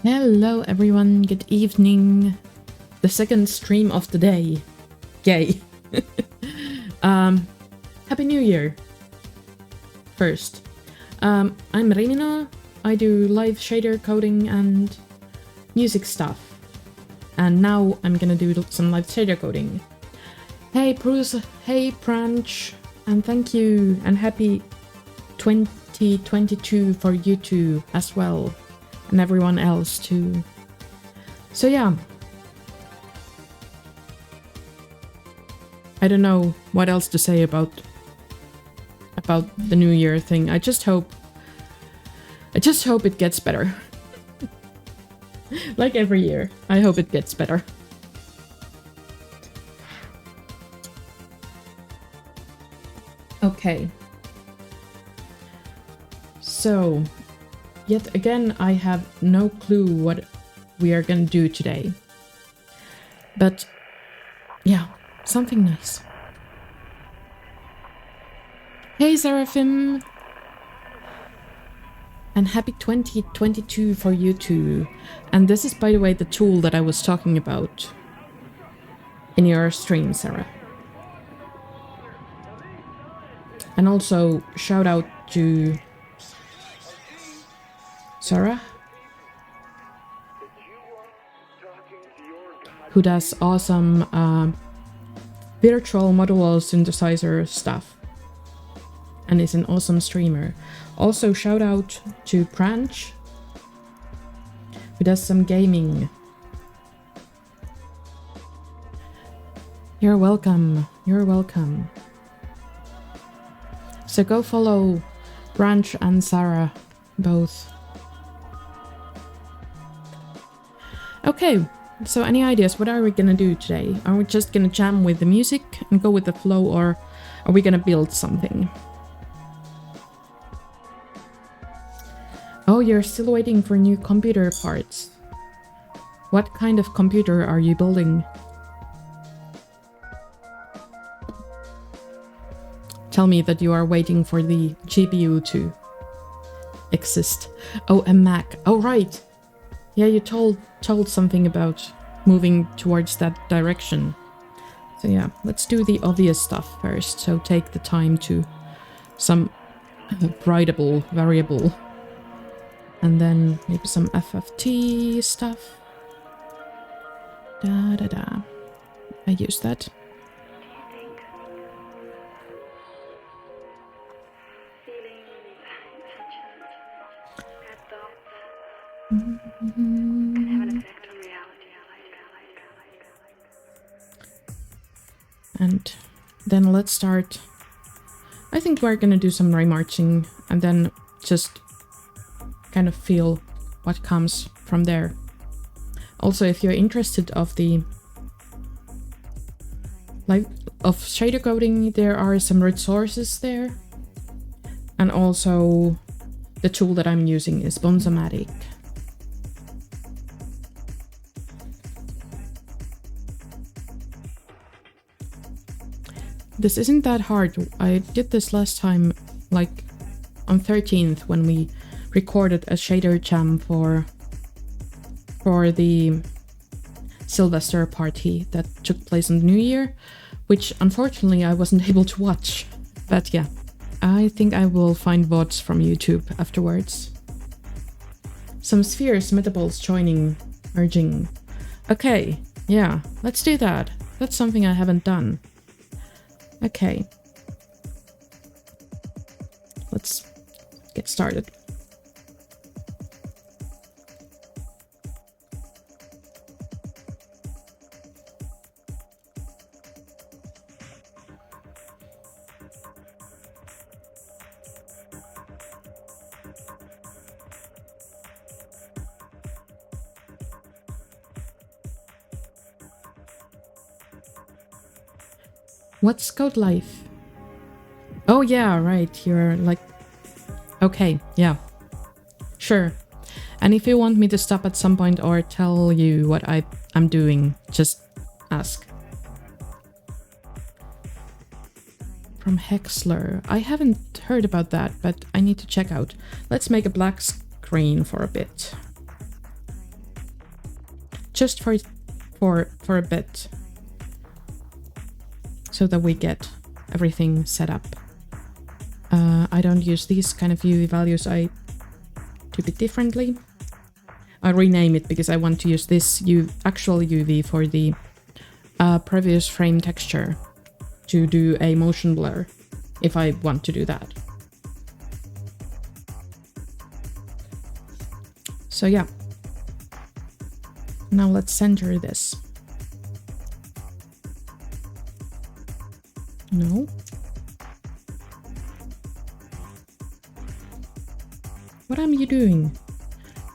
Hello everyone, good evening. The second stream of the day. Yay. Happy New Year. First. I'm Remina. I do live shader coding and music stuff. And now I'm gonna do some live shader coding. Hey Bruce, hey Pranch, and thank you, and happy 2022 for you too as well. And everyone else too. So yeah. I don't know what else to say about the New Year thing. I just hope it gets better. Like every year, I hope it gets better. Okay. So, yet again, I have no clue what we are gonna do today. But, yeah, something nice. Hey, Seraphim! And happy 2022 for you too. And this is, by the way, the tool that I was talking about in your stream, Sarah. And also, shout out to Sarah, who does awesome virtual modular synthesizer stuff and is an awesome streamer. Also, shout out to Pranch, who does some gaming. You're welcome. You're welcome. So go follow Branch and Sarah both. Okay, so any ideas? What are we gonna do today? Are we just gonna jam with the music and go with the flow, or are we gonna build something? Oh, you're still waiting for new computer parts. What kind of computer are you building? Tell me that you are waiting for the GPU to exist. Oh, a Mac. Oh, right. Yeah, you told something about moving towards that direction. So yeah, let's do the obvious stuff first. So take the time to some writable variable. And then maybe some FFT stuff. Da da da. I use that. And then let's start. I think we're gonna do some remarching and then just kind of feel what comes from there. Also, if you're interested of the shader coding, there are some resources there. And also the tool that I'm using is Bonzomatic. This isn't that hard. I did this last time, like on 13th, when we recorded a shader jam for the Sylvester party that took place on the New Year, which unfortunately I wasn't able to watch. But yeah, I think I will find VODs from YouTube afterwards. Some spheres metabols joining, merging. Okay, yeah, let's do that. That's something I haven't done. Okay. Let's get started. What's Code Life? Oh yeah, right, you're like... Okay, yeah. Sure. And if you want me to stop at some point or tell you what I'm doing, just ask. From Hexler. I haven't heard about that, but I need to check out. Let's make a black screen for a bit. just for a bit, so that we get everything set up. I don't use these kind of UV values. I do it differently. I rename it because I want to use this actual UV for the previous frame texture to do a motion blur if I want to do that. So yeah. Now let's center this. No. What am you doing?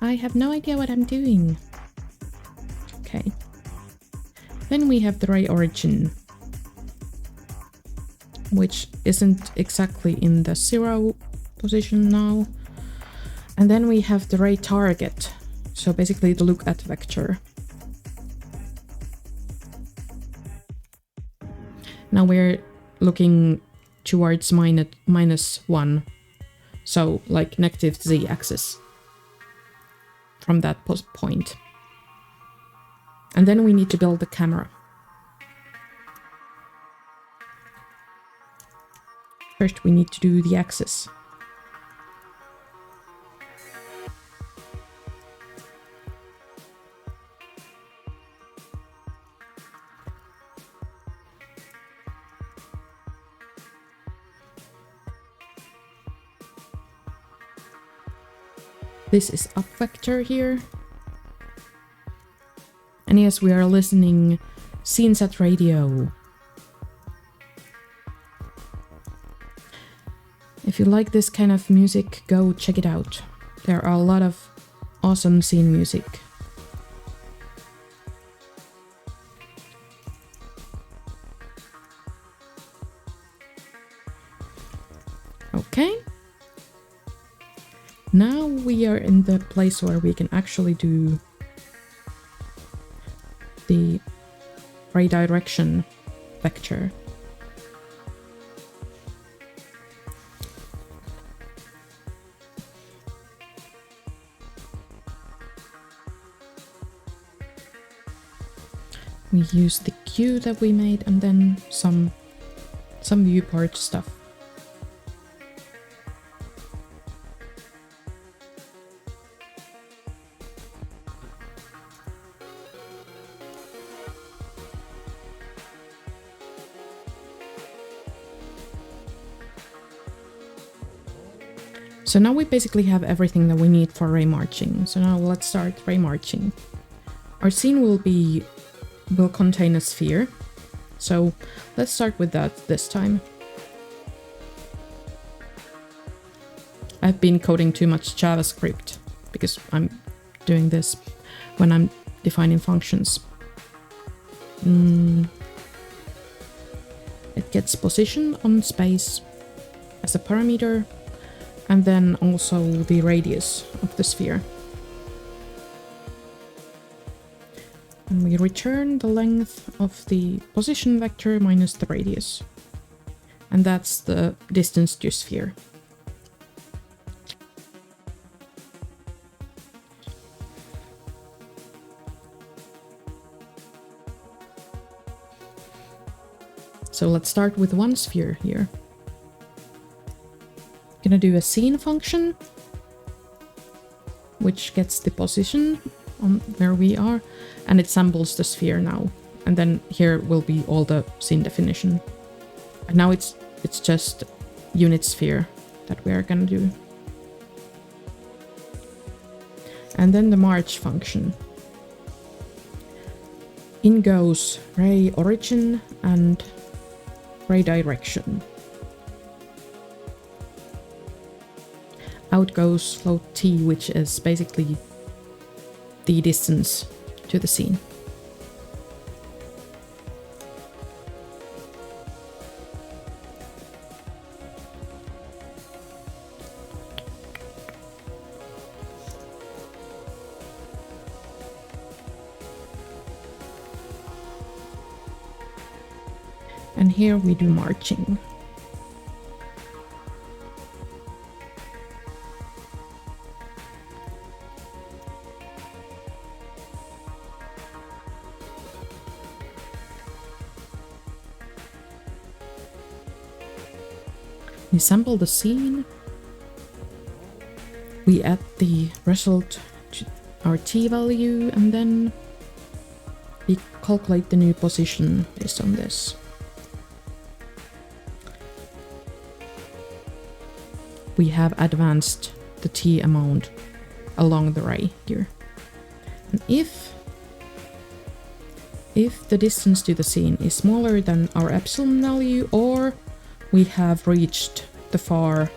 I have no idea what I'm doing. Okay. Then we have the ray origin, which isn't exactly in the 0 position now. And then we have the ray target, so basically the look at vector. Now we're looking towards -1, so like negative z-axis from that point. And then we need to build the camera. First we need to do the axis. This is up vector here. And yes, we are listening SceneSet Radio. If you like this kind of music, go check it out. There are a lot of awesome scene music. Okay. Now we are in the place where we can actually do the ray direction vector. We use the cue that we made and then some viewport stuff. So now we basically have everything that we need for ray marching. So now let's start ray marching. Our scene will contain a sphere. So let's start with that this time. I've been coding too much JavaScript because I'm doing this when I'm defining functions. It gets position on space as a parameter, and then also the radius of the sphere. And we return the length of the position vector minus the radius. And that's the distance to sphere. So let's start with one sphere here. Gonna do a scene function, which gets the position on where we are, and it samples the sphere now. And then here will be all the scene definition. And now it's just unit sphere that we are gonna do. And then the march function. In goes ray origin and ray direction. Out goes float t, which is basically the distance to the scene. And here we do marching. We sample the scene. We add the result to our t value, and then we calculate the new position based on this. We have advanced the t amount along the ray here. And if the distance to the scene is smaller than our epsilon value, or we have reached the far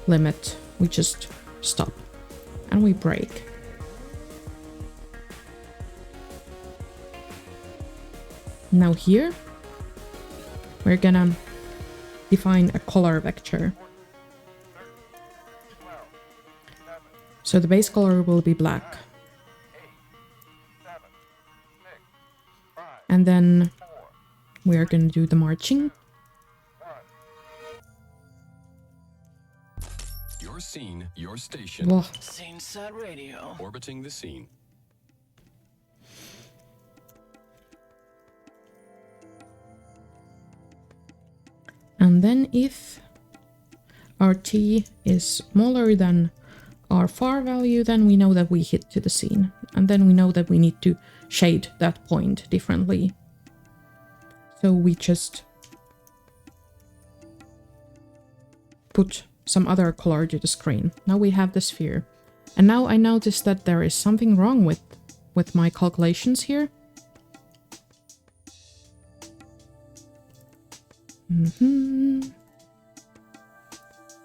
limit, we just stop and we break. Now here, we're gonna define a color vector. So the base color will be black. And then we are going to do the marching. Your scene, your station. Whoa. Scene set radio. Orbiting the scene. And then if our t is smaller than our far value, then we know that we hit to the scene. And then we know that we need to shade that point differently. So we just put some other color to the screen. Now we have the sphere. And now I notice that there is something wrong with my calculations here.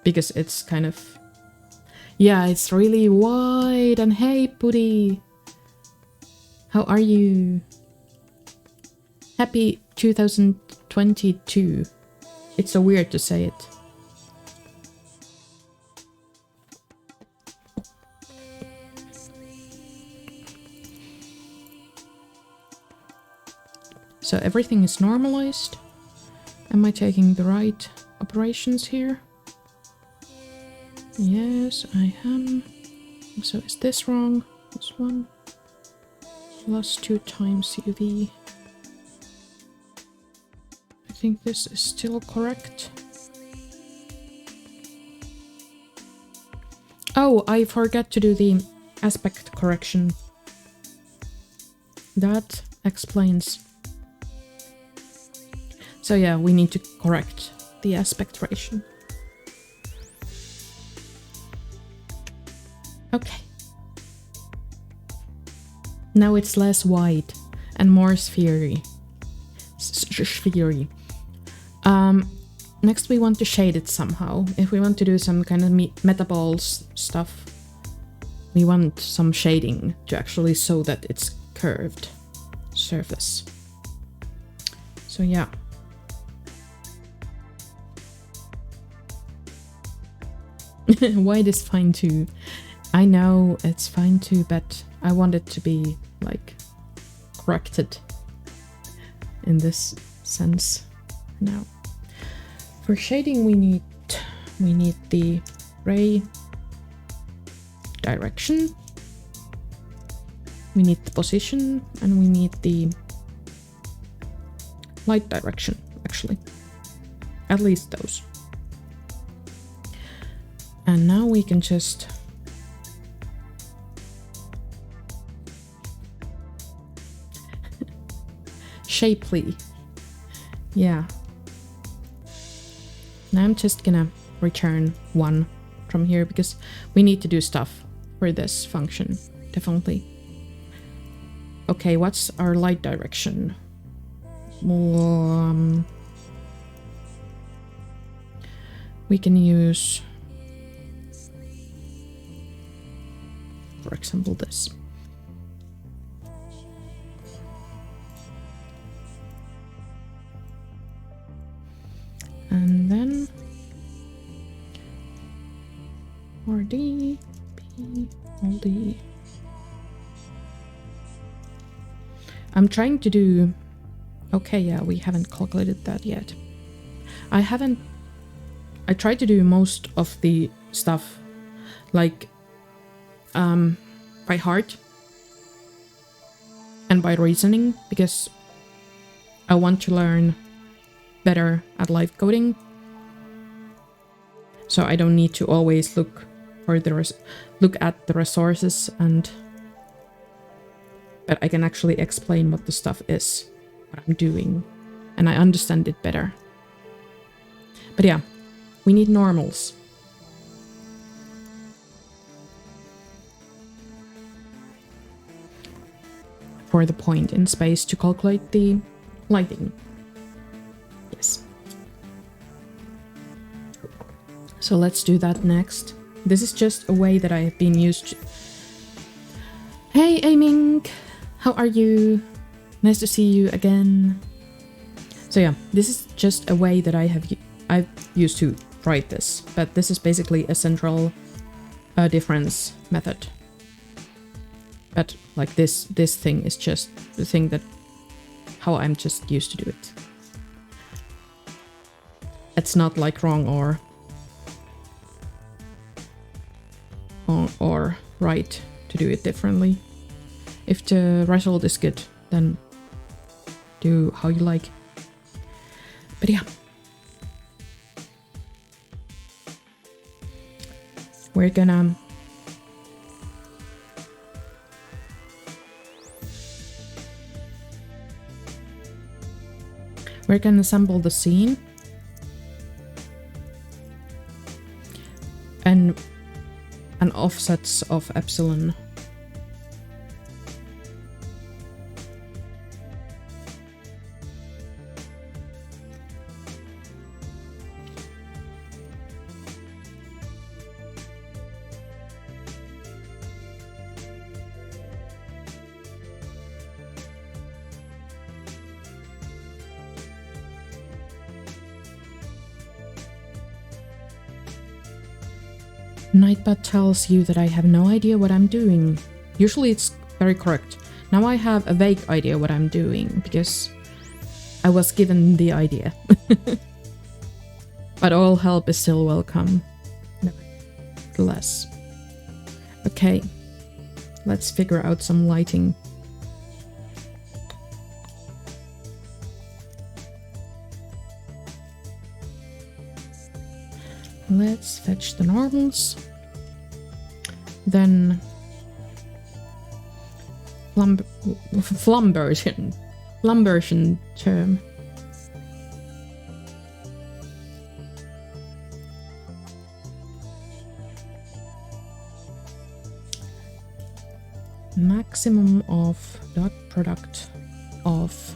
Because it's kind of... Yeah, it's really wide. And hey, Putty! How are you? Happy 2022. It's so weird to say it. So everything is normalized. Am I taking the right operations here? Yes, I am. So is this wrong? This one. Plus 2 times UV. I think this is still correct. Oh, I forgot to do the aspect correction. That explains. So yeah, we need to correct the aspect ratio. Okay. Now it's less wide and more sphery. Next we want to shade it somehow. If we want to do some kind of metaballs stuff, we want some shading to actually show that it's curved surface. So yeah. White is fine too. I know it's fine too, but I want it to be like corrected in this sense. Now, for shading, we need the ray direction, we need the position, and we need the light direction. Actually, at least those. And now we can just shapely. Yeah. Now I'm just gonna return 1 from here because we need to do stuff for this function, definitely. Okay, what's our light direction? We can use, for example, this. And then RD, P, LD. I'm trying to do... Okay, yeah, we haven't calculated that yet. I tried to do most of the stuff like by heart and by reasoning because I want to learn better at live coding. So I don't need to always look for look at the resources, but I can actually explain what the stuff is, what I'm doing, and I understand it better. But yeah, we need normals. For the point in space to calculate the lighting. Yes. So let's do that next. This is just a way that I have been used to... Hey, Aiming! How are you? Nice to see you again. So yeah, this is just a way that I've used to write this, but this is basically a central difference method. But like this thing is just the thing that how I'm just used to do it. It's not like wrong or right to do it differently. If the result is good, then do how you like. But yeah. We're gonna assemble the scene and offsets of epsilon. Nightbot tells you that I have no idea what I'm doing. Usually it's very correct. Now I have a vague idea what I'm doing because I was given the idea. But all help is still welcome. Nevertheless. Okay, let's figure out some lighting. Let's fetch the normals. Then Flumbersion term. Maximum of dot product of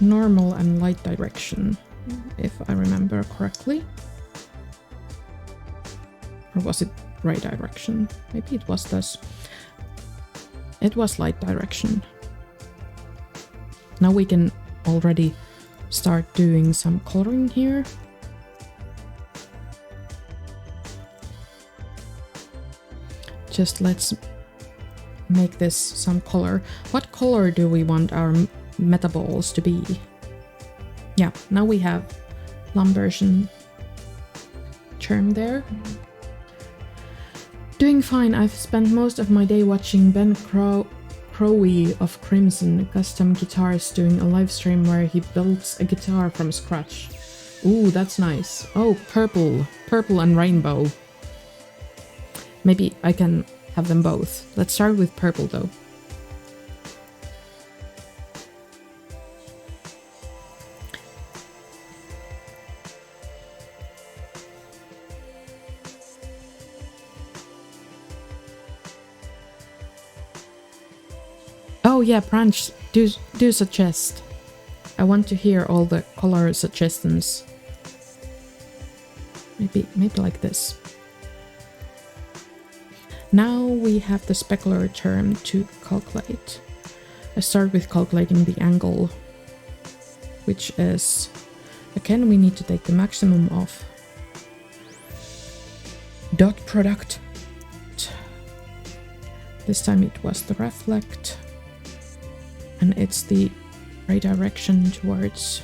normal and light direction, if I remember correctly. Or was it right direction? Maybe it was this. It was light direction. Now we can already start doing some coloring here. Just let's make this some color. What color do we want our metaballs to be? Yeah, now we have Flumbersion term there. Doing fine. I've spent most of my day watching Ben Crowe of Crimson Custom Guitars doing a live stream where he builds a guitar from scratch. Ooh, that's nice. Oh, purple and rainbow. Maybe I can have them both. Let's start with purple though. Oh yeah, Branch, do suggest. I want to hear all the color suggestions. Maybe like this. Now we have the specular term to calculate. I start with calculating the angle, which is, again, we need to take the maximum of dot product. This time it was the reflect, and it's the right direction towards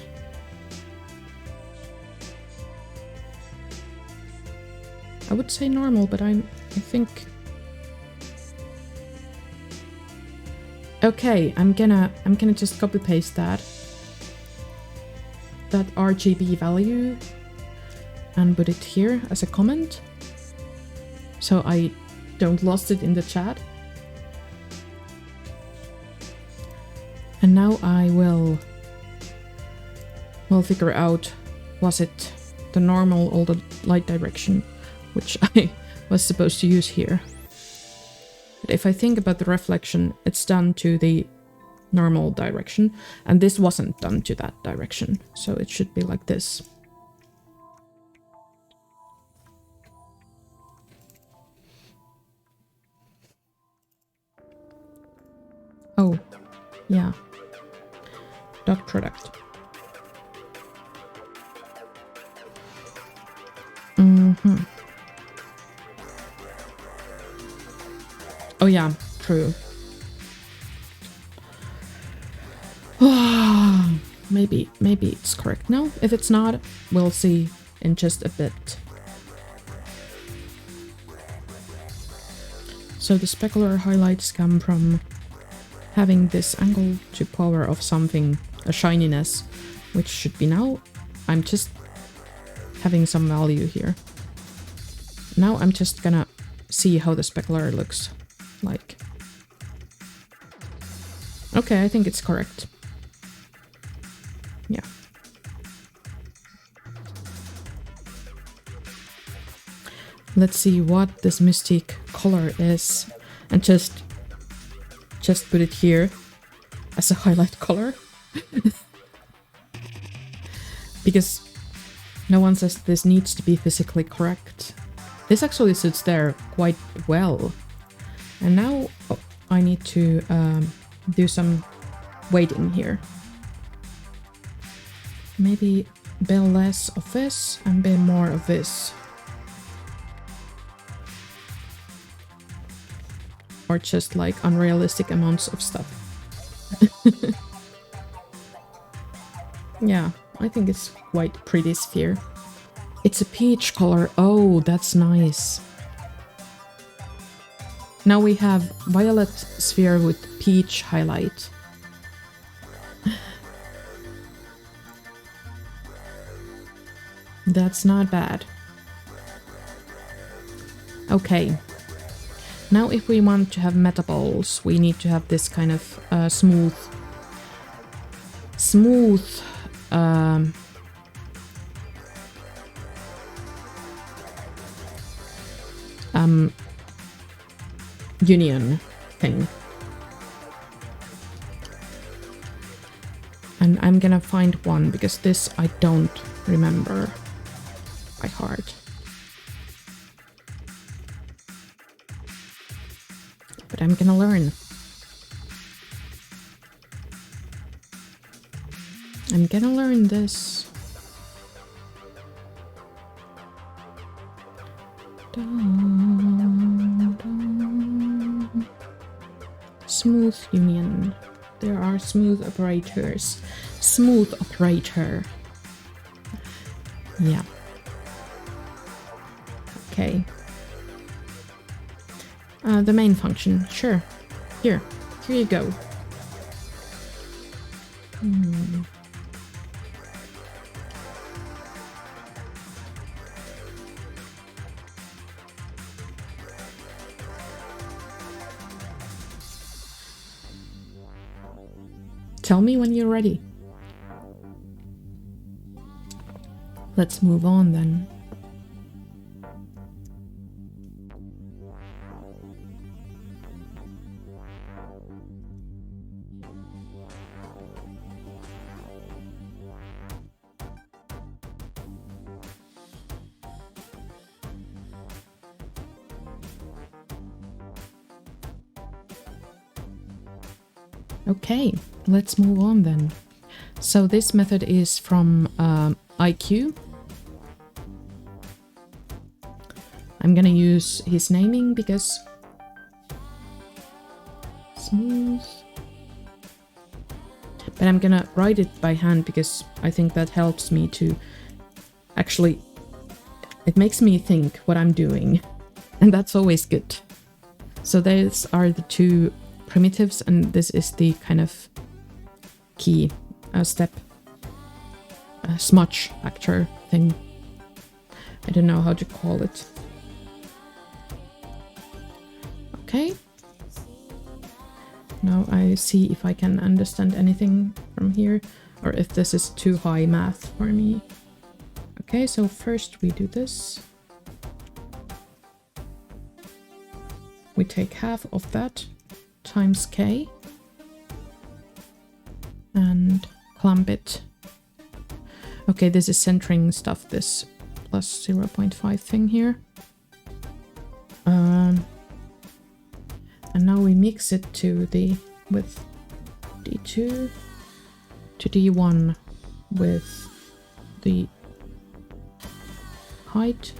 I would say normal, but I think okay, I'm gonna just copy paste that. that RGB value and put it here as a comment, so I don't lost it in the chat. And now I will figure out, was it the normal or the light direction, which I was supposed to use here. But if I think about the reflection, it's done to the normal direction, and this wasn't done to that direction, so it should be like this. Oh, yeah. Dot product. Oh yeah, true. Maybe it's correct now. If it's not, we'll see in just a bit. So the specular highlights come from having this angle to power of something, a shininess, which should be now. I'm just having some value here. Now I'm just gonna see how the specular looks like. Okay, I think it's correct. Yeah. Let's see what this mystic color is, and just put it here as a highlight color. Because no one says this needs to be physically correct. This actually sits there quite well. And now I need to do some weighting here. Maybe a bit less of this and a bit more of this. Or just like unrealistic amounts of stuff. Yeah, I think it's quite pretty sphere. It's a peach color. Oh, that's nice. Now we have violet sphere with peach highlight. That's not bad. Okay. Now if we want to have metaballs, we need to have this kind of smooth union thing. And I'm gonna find one, because this I don't remember by heart. But I'm gonna learn. I'm gonna learn this. Smooth union. There are smooth operators. Smooth operator. Yeah. Okay. The main function. Sure. Here you go. Tell me when you're ready. Let's move on then. Okay, let's move on then. So this method is from IQ. I'm gonna use his naming because smooth. But I'm gonna write it by hand because I think that helps me to actually, it makes me think what I'm doing, and that's always good. So these are the two primitives, and this is the kind of key step smudge factor thing. I don't know how to call it. Okay. Now I see if I can understand anything from here, or if this is too high math for me. Okay, so first we do this. We take half of that times k and clamp it. Okay, this is centering stuff, this plus 0.5 thing here. And now we mix it to with D2 to D1 with the height,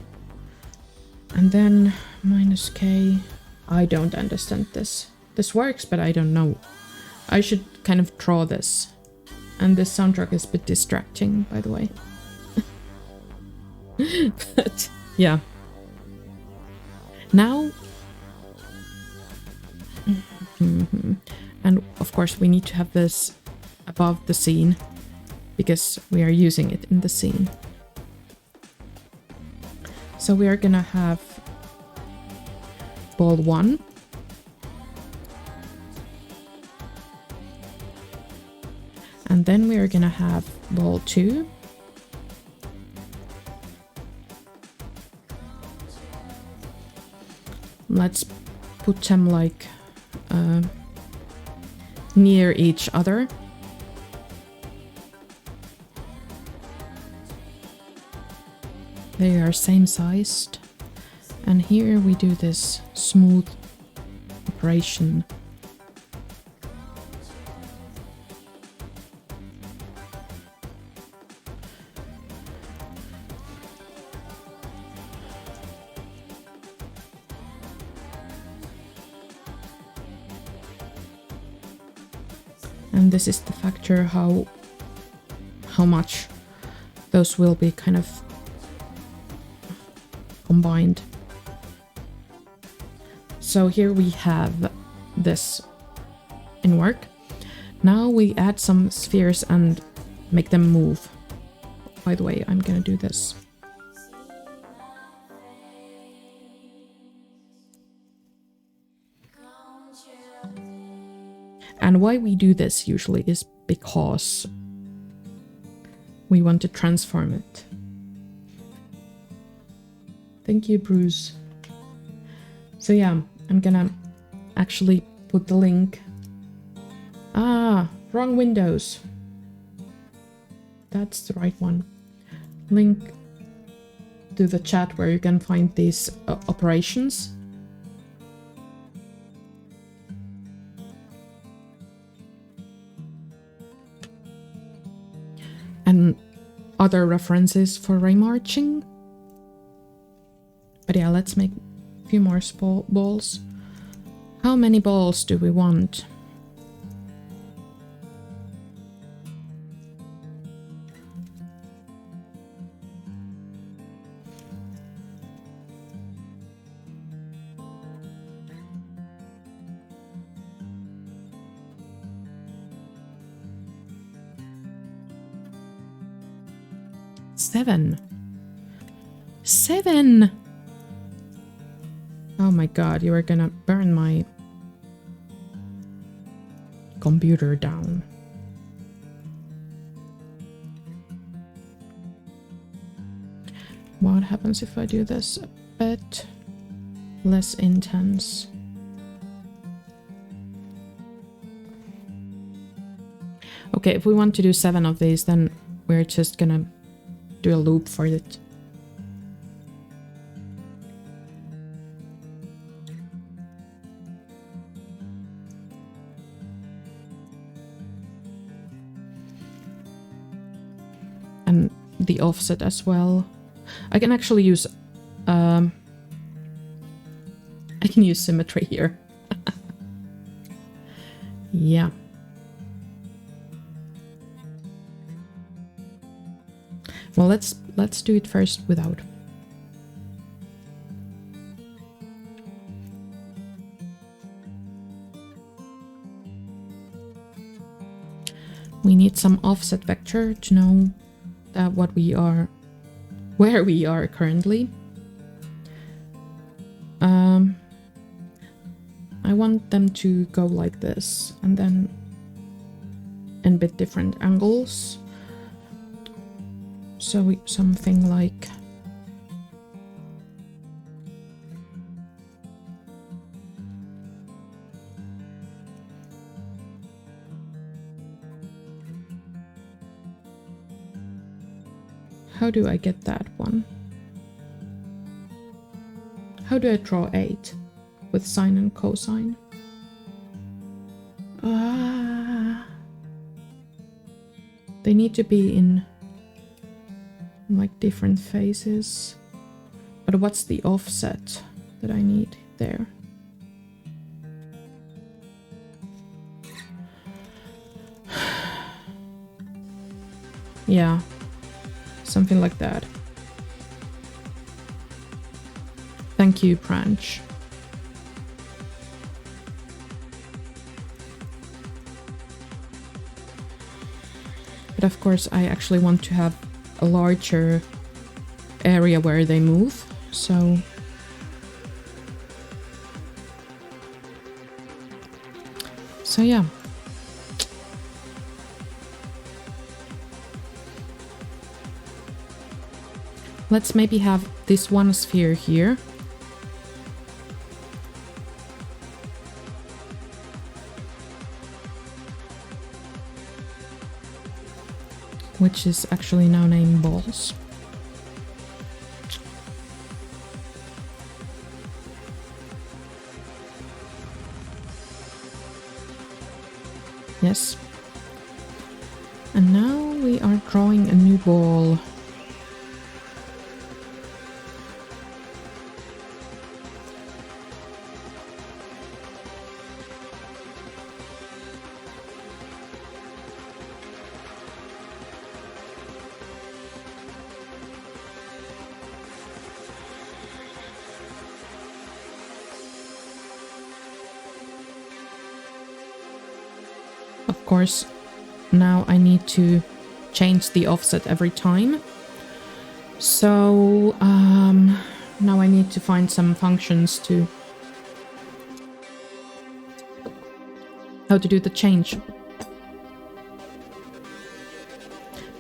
and then minus k. I don't understand this. This works, but I don't know. I should kind of draw this. And this soundtrack is a bit distracting, by the way. But yeah. Now. And of course we need to have this above the scene, because we are using it in the scene. So we are gonna have ball 1. And then we are gonna have ball 2. Let's put them like near each other. They are same sized. And here we do this smooth operation. And this is the factor how much those will be kind of combined. So here we have this in work. Now we add some spheres and make them move. By the way, I'm gonna do this. And why we do this usually is because we want to transform it. Thank you, Bruce. So yeah, I'm gonna actually put the link. Ah, wrong Windows. That's the right one. Link to the chat where you can find these operations. And other references for remarching. But yeah, let's make a few more balls. How many balls do we want? Seven! Oh my god, you are gonna burn my computer down. What happens if I do this a bit less intense? Okay, if we want to do 7 of these, then we're just gonna do a loop for it. And the offset as well. I can actually use I can use symmetry here. Yeah. Well, let's do it first without. We need some offset vector to know at what we are, where we are currently. I want them to go like this, and then in a bit different angles. So something like how do I get that one? How do I draw 8 with sine and cosine? They need to be in like different phases. But what's the offset that I need there? Yeah, something like that. Thank you, Branch. But of course, I actually want to have a larger area where they move, so... So yeah. Let's maybe have this one sphere here. Which is actually now named balls. Yes. And now we are drawing a new ball. Of course, now I need to change the offset every time. So now I need to find some functions to how to do the change.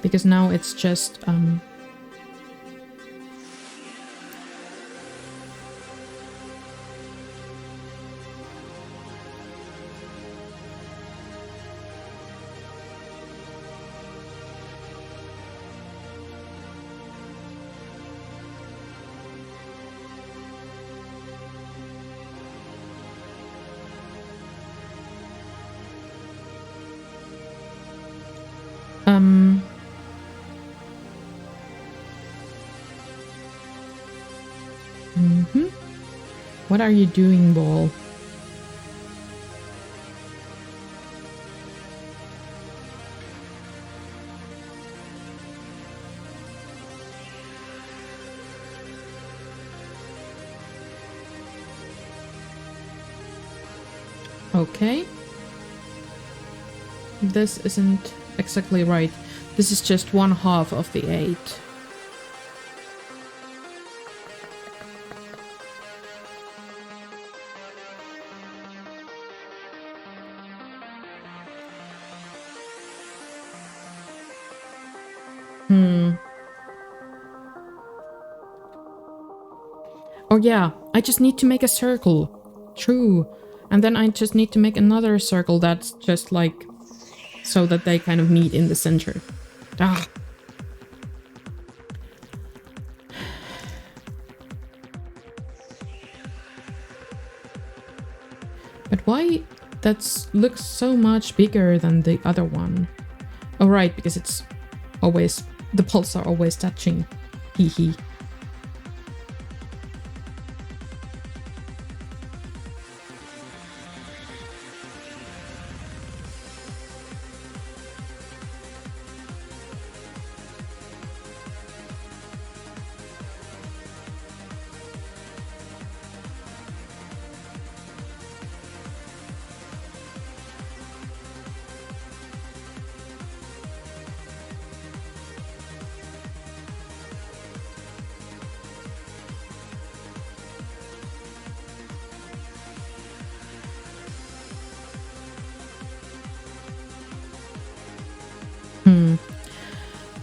Because now it's just What are you doing, ball? Okay. This isn't exactly right. This is just 1/2 of the 8. Oh yeah, I just need to make a circle. True. And then I just need to make another circle that's just like... so that they kind of meet in the center. Ah. But why that looks so much bigger than the other one? Oh right, because it's always... the poles are always touching. Hee hee.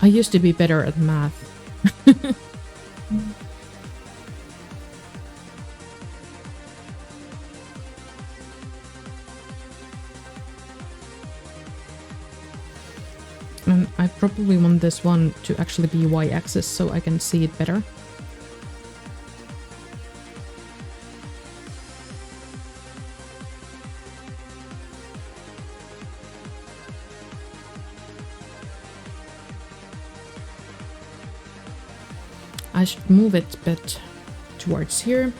I used to be better at math. And I probably want this one to actually be y-axis so I can see it better. I should move it a bit towards here.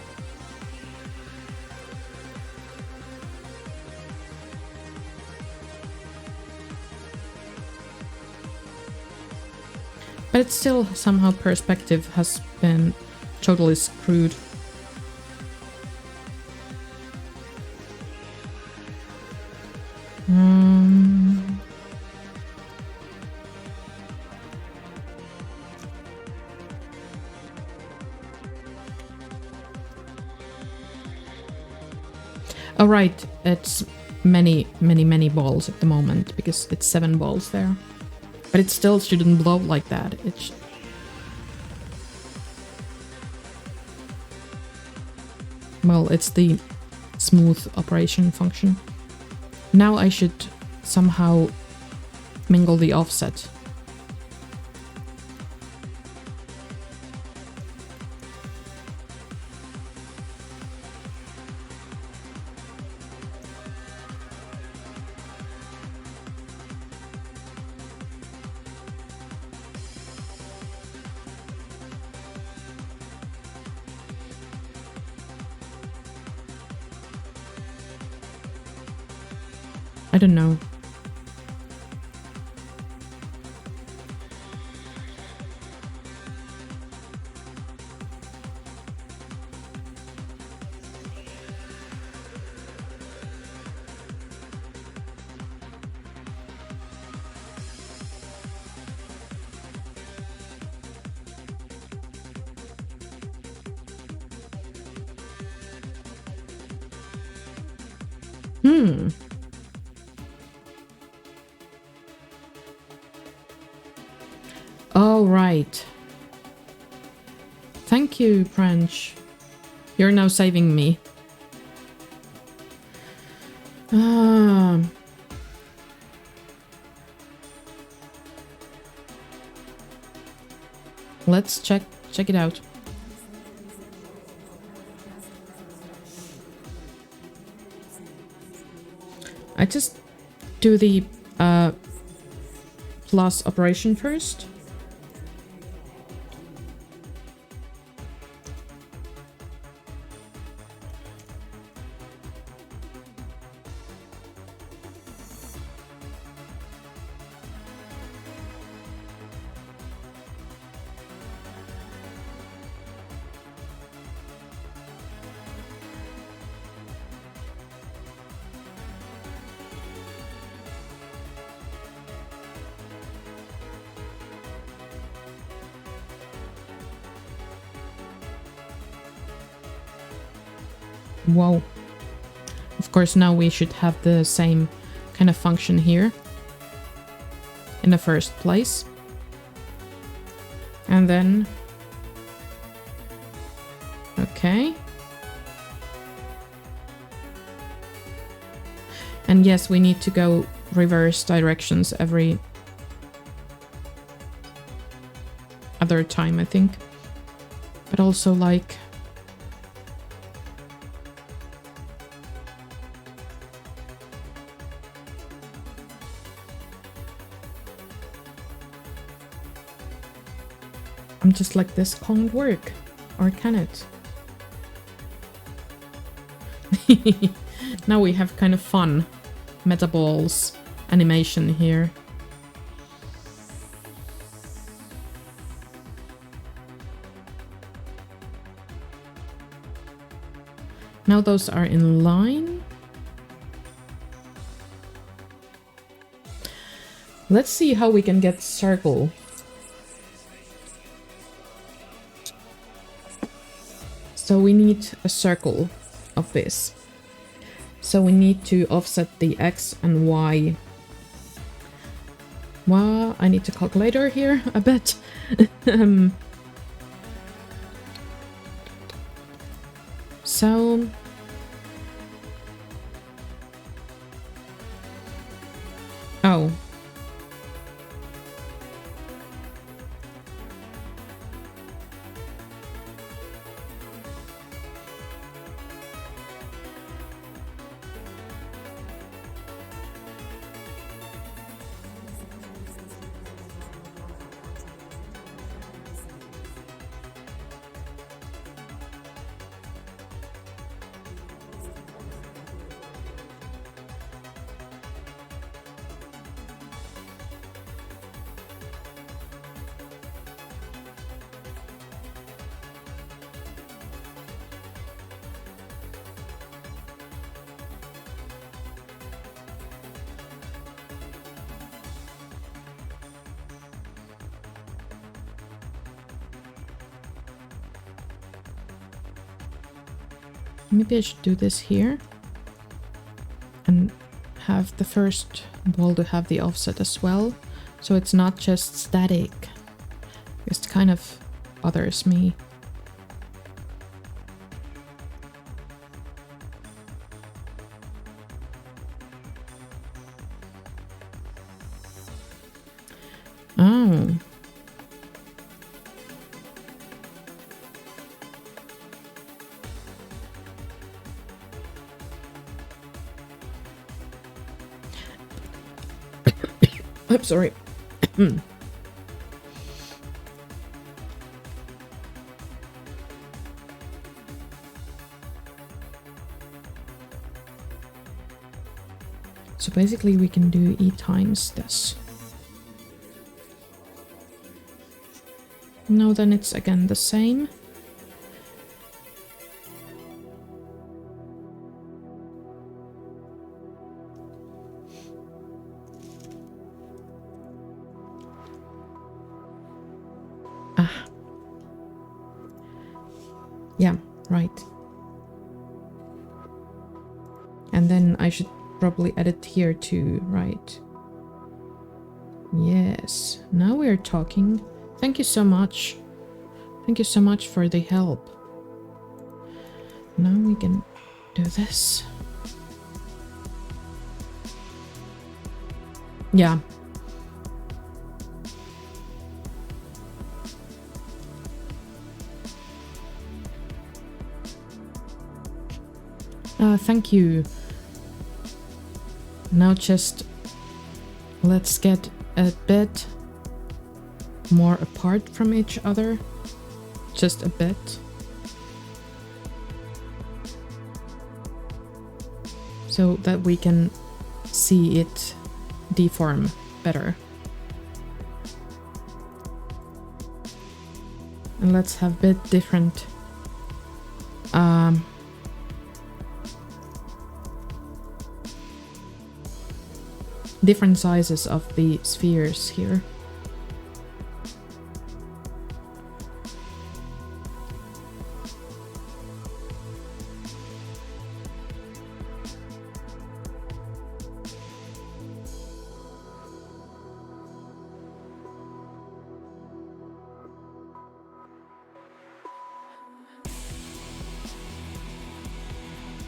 But it's still somehow perspective has been totally screwed. Oh right, it's many balls at the moment because it's 7 balls there. But it still shouldn't blow like that. Well, it's the smooth operation function. Now I should somehow mingle the offset. I don't know. Oh, right. Thank you, Branch. You're now saving me. Let's check it out. I just do the plus operation first. Whoa. Of course, now we should have the same kind of function here in the first place. And then... okay. And yes, we need to go reverse directions every other time, I think. But also like... I'm just like, this can't work. Or can it? Now we have kind of fun Metaballs animation here. Now those are in line. Let's see how we can get circle. So we need a circle of this. So we need to offset the X and Y Well, I need a calculator here, I bet. So... Oh. Maybe I should do this here and have the first wall to have the offset as well, so it's not just static. It kind of bothers me. Oh. I'm sorry. So basically we can do E times this. No, then it's again the same. Yeah, right. And then I should probably edit here too, right? Yes, now we're talking. Thank you so much. Thank you so much for the help. Now we can do this. Yeah. Thank you. Now just let's get a bit more apart from each other. Just a bit. So that we can see it deform better. And let's have a bit different different sizes of the spheres here.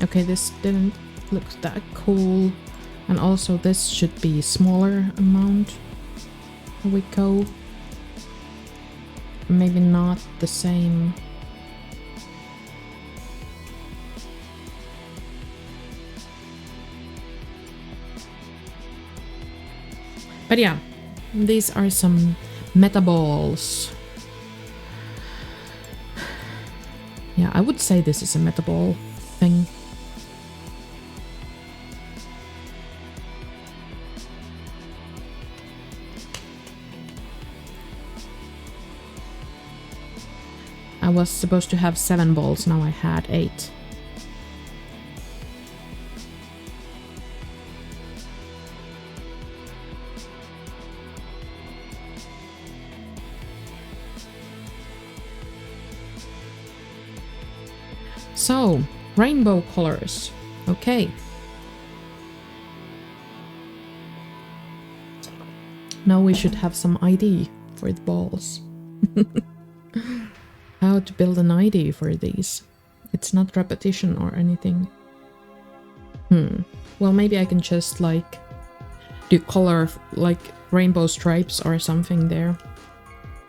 Okay, this didn't look that cool. And also this should be smaller amount. Here we go. Maybe not the same. But yeah, these are some metaballs. Yeah, I would say this is a metaball thing. I was supposed to have 7 balls, now I had 8. So, rainbow colors. Okay. Now we should have some ID for the balls. How to build an ID for these? It's not repetition or anything. Well, maybe I can just like do color like rainbow stripes or something there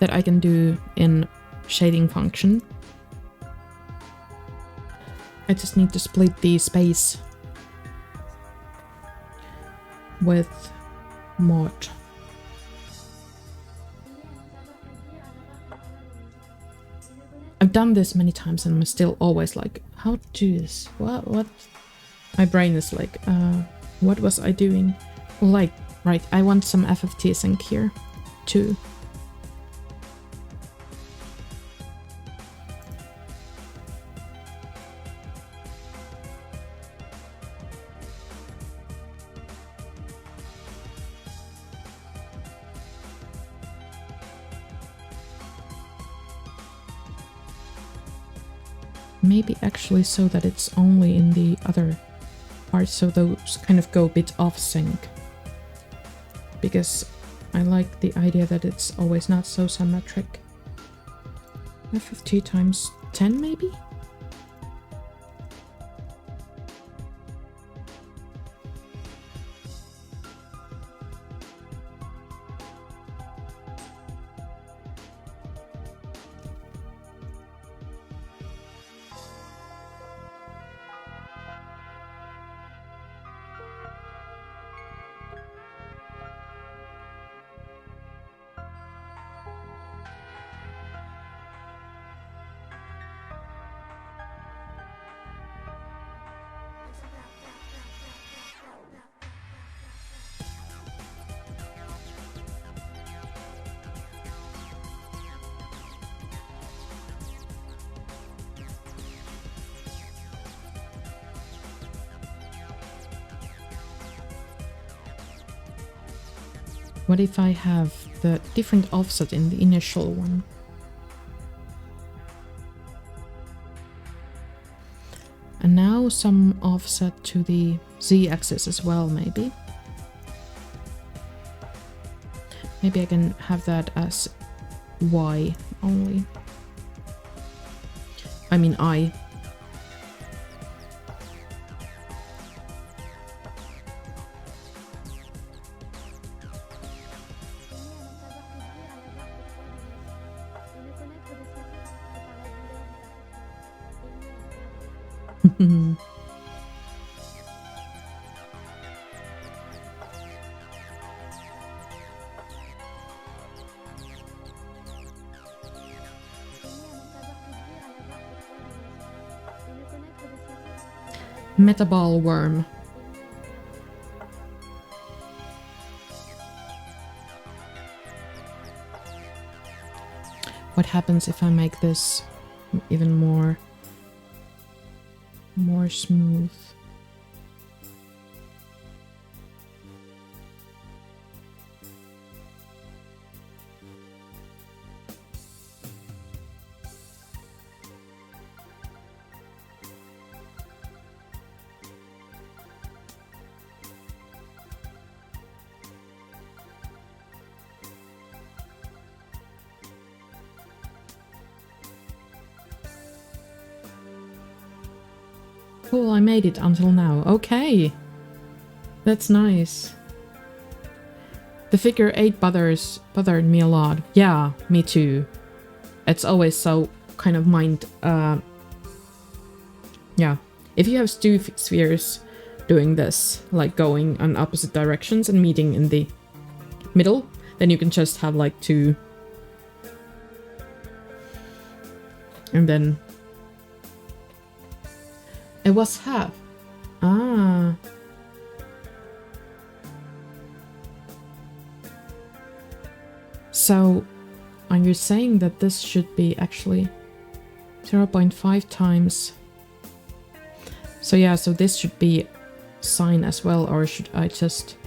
that I can do in shading function. I just need to split the space with mod. I've done this many times and I'm still always like, how to do this? What? My brain is like, what was I doing? Like, right, I want some FFT sync here too. Maybe actually so that it's only in the other parts, so those kind of go a bit off sync. Because I like the idea that it's always not so symmetric. FFT times 10 maybe? What if I have the different offset in the initial one? And now some offset to the z-axis as well, maybe. Maybe I can have that as y only. I mean I. Metaball worm. What happens if I make this even more smooth? Cool, I made it until now. Okay. That's nice. The figure 8 bothered me a lot. Yeah, me too. It's always so kind of mind... yeah. If you have two spheres doing this, like going on opposite directions and meeting in the middle, then you can just have like two. And then... It was half. Ah. So, are you saying that this should be actually 0.5 times? So yeah, so this should be sine as well, or should I just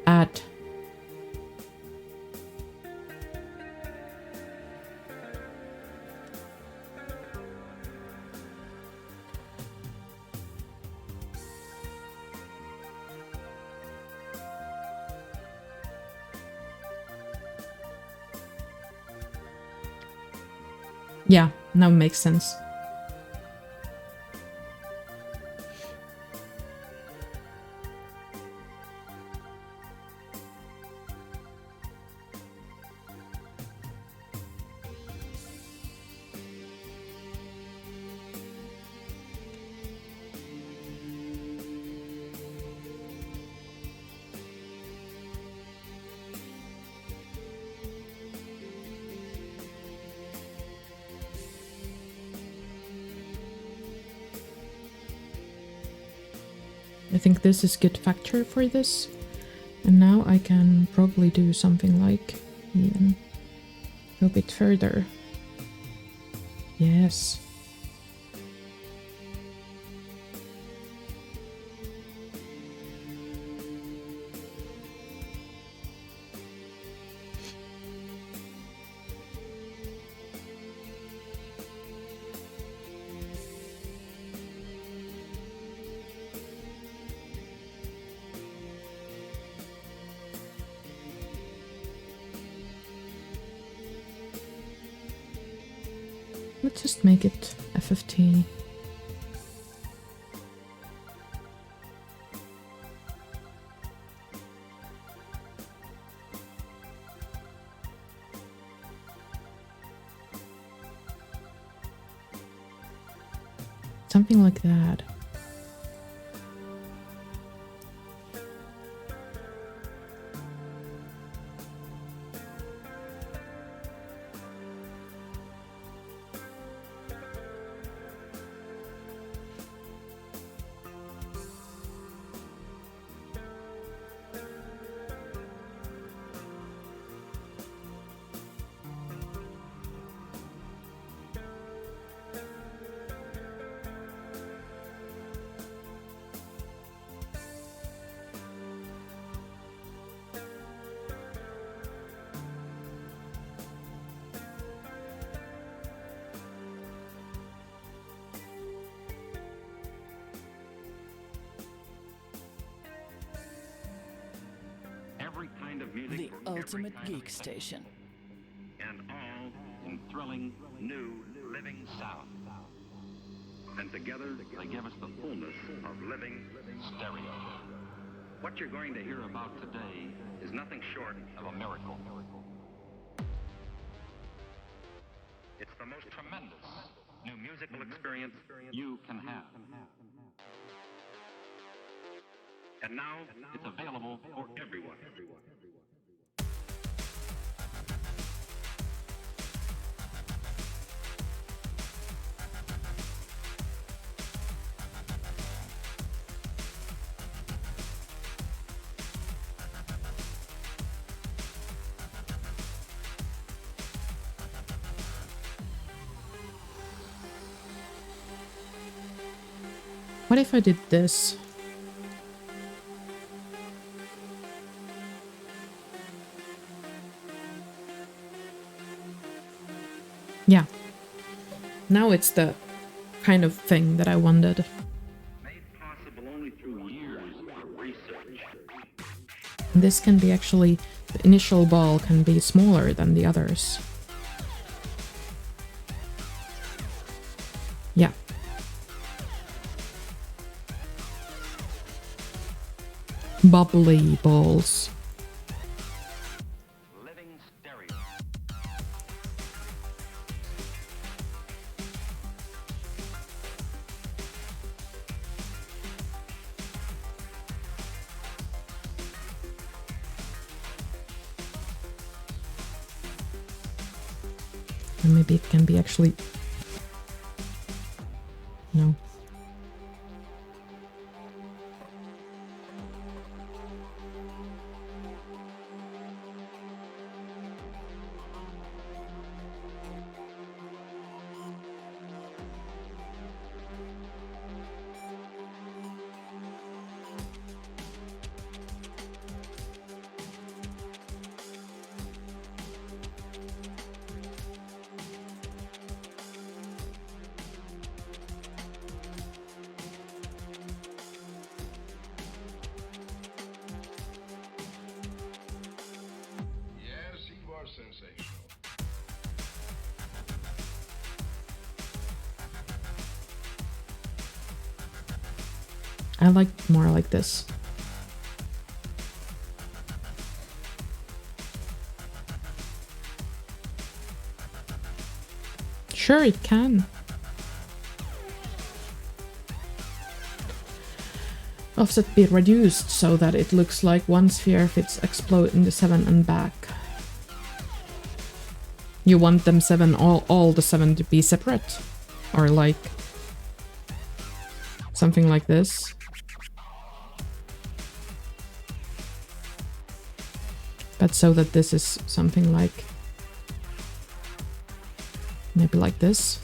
add? Yeah, now makes sense. I think this is good factor for this. And now I can probably do something like even go a bit further. Yes. Let's just make it FFT. Something like that. Every kind of music, The ultimate geek station. and all in thrilling, new, living sound. And together, they give us the fullness of living stereo. What you're going to hear about today is nothing short of a miracle. It's the most tremendous new musical experience you can have. And now, it's available for everyone. What if I did this? Yeah. Now it's the kind of thing that I wanted. Made possible only through years of research. This can be actually, the initial ball can be smaller than the others. Yeah. Bubbly balls. Living stereo. And maybe it can be actually... No. I like more like this. Sure, it can. Offset be reduced so that it looks like one sphere fits explode into 7 and back. You want them 7, all the 7 to be separate? Or like something like this? But so that this is something like maybe like this.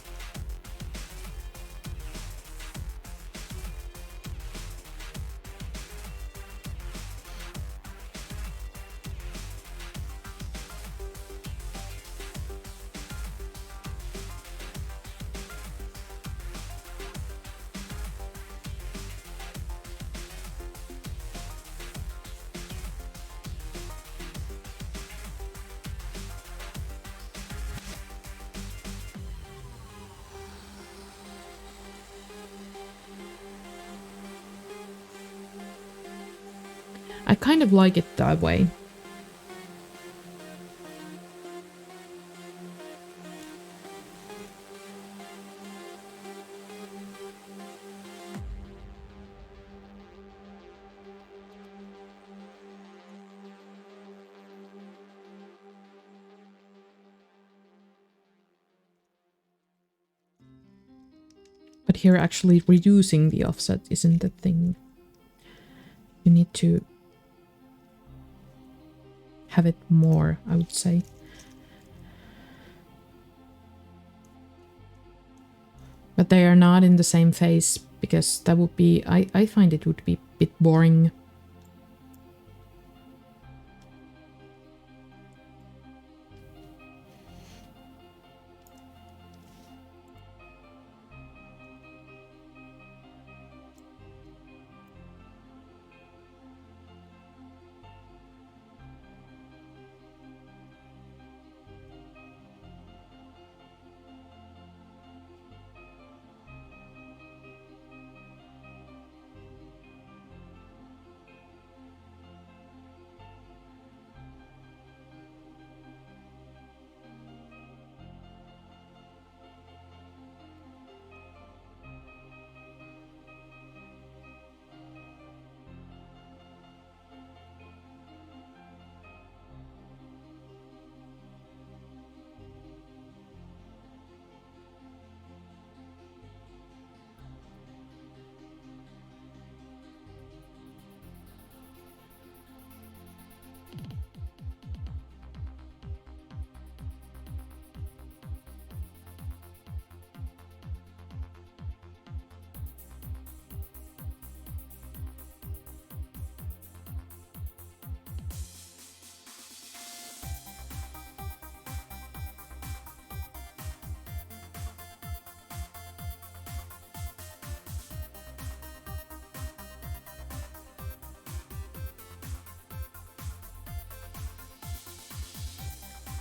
I kind of like it that way. But here actually reducing the offset isn't the thing. You need to have it more, I would say. But they are not in the same phase, because that would be, I find it would be a bit boring.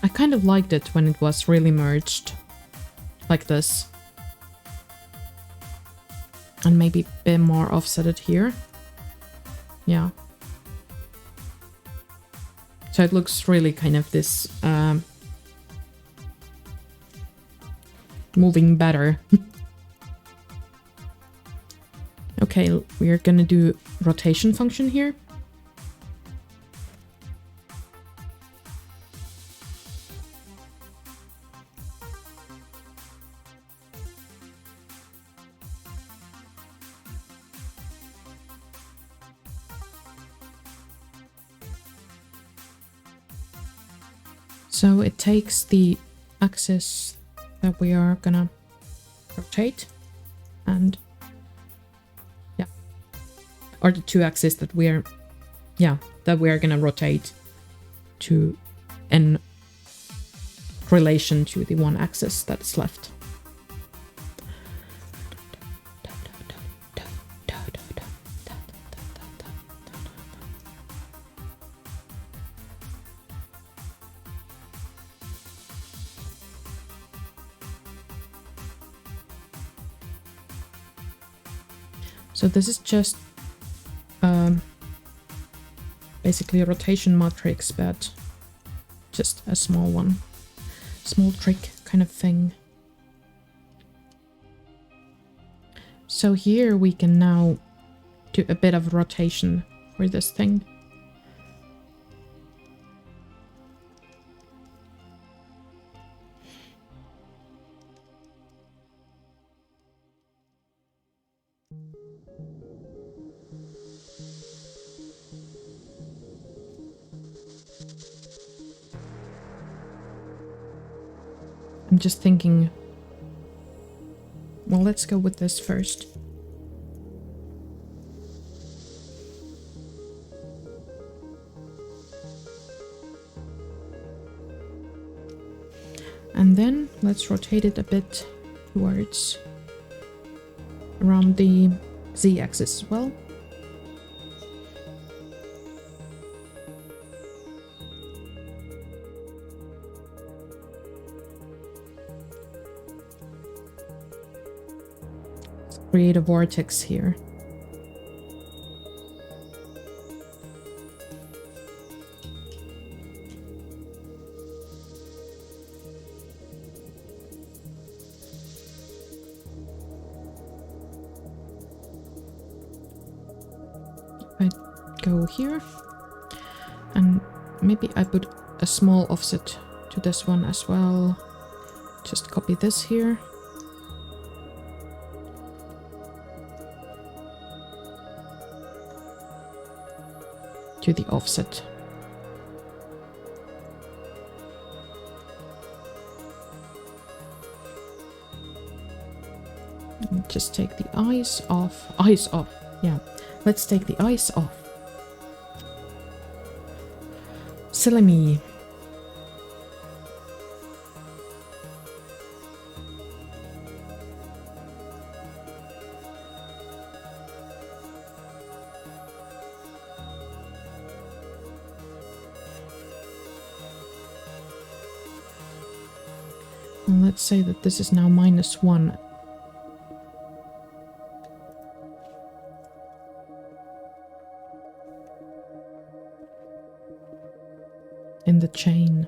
I kind of liked it when it was really merged, like this. And maybe a bit more offsetted here. Yeah. So it looks really kind of this moving better. Okay, we're gonna do rotation function here. So it takes the axis that we are gonna rotate and yeah, or the two axes that we're gonna rotate to in relation to the one axis that's left. So this is just basically a rotation matrix, but just a small one. Small trick kind of thing. So here we can now do a bit of rotation for this thing. I'm just thinking, well, let's go with this first. And then let's rotate it a bit towards around the z-axis as well. Let's create a vortex here. Go here, and maybe I put a small offset to this one as well. Just copy this here. To the offset. And just take the eyes off. Eyes off, yeah. Let's take the eyes off. Silly me. And let's say that this is now -1. In the chain.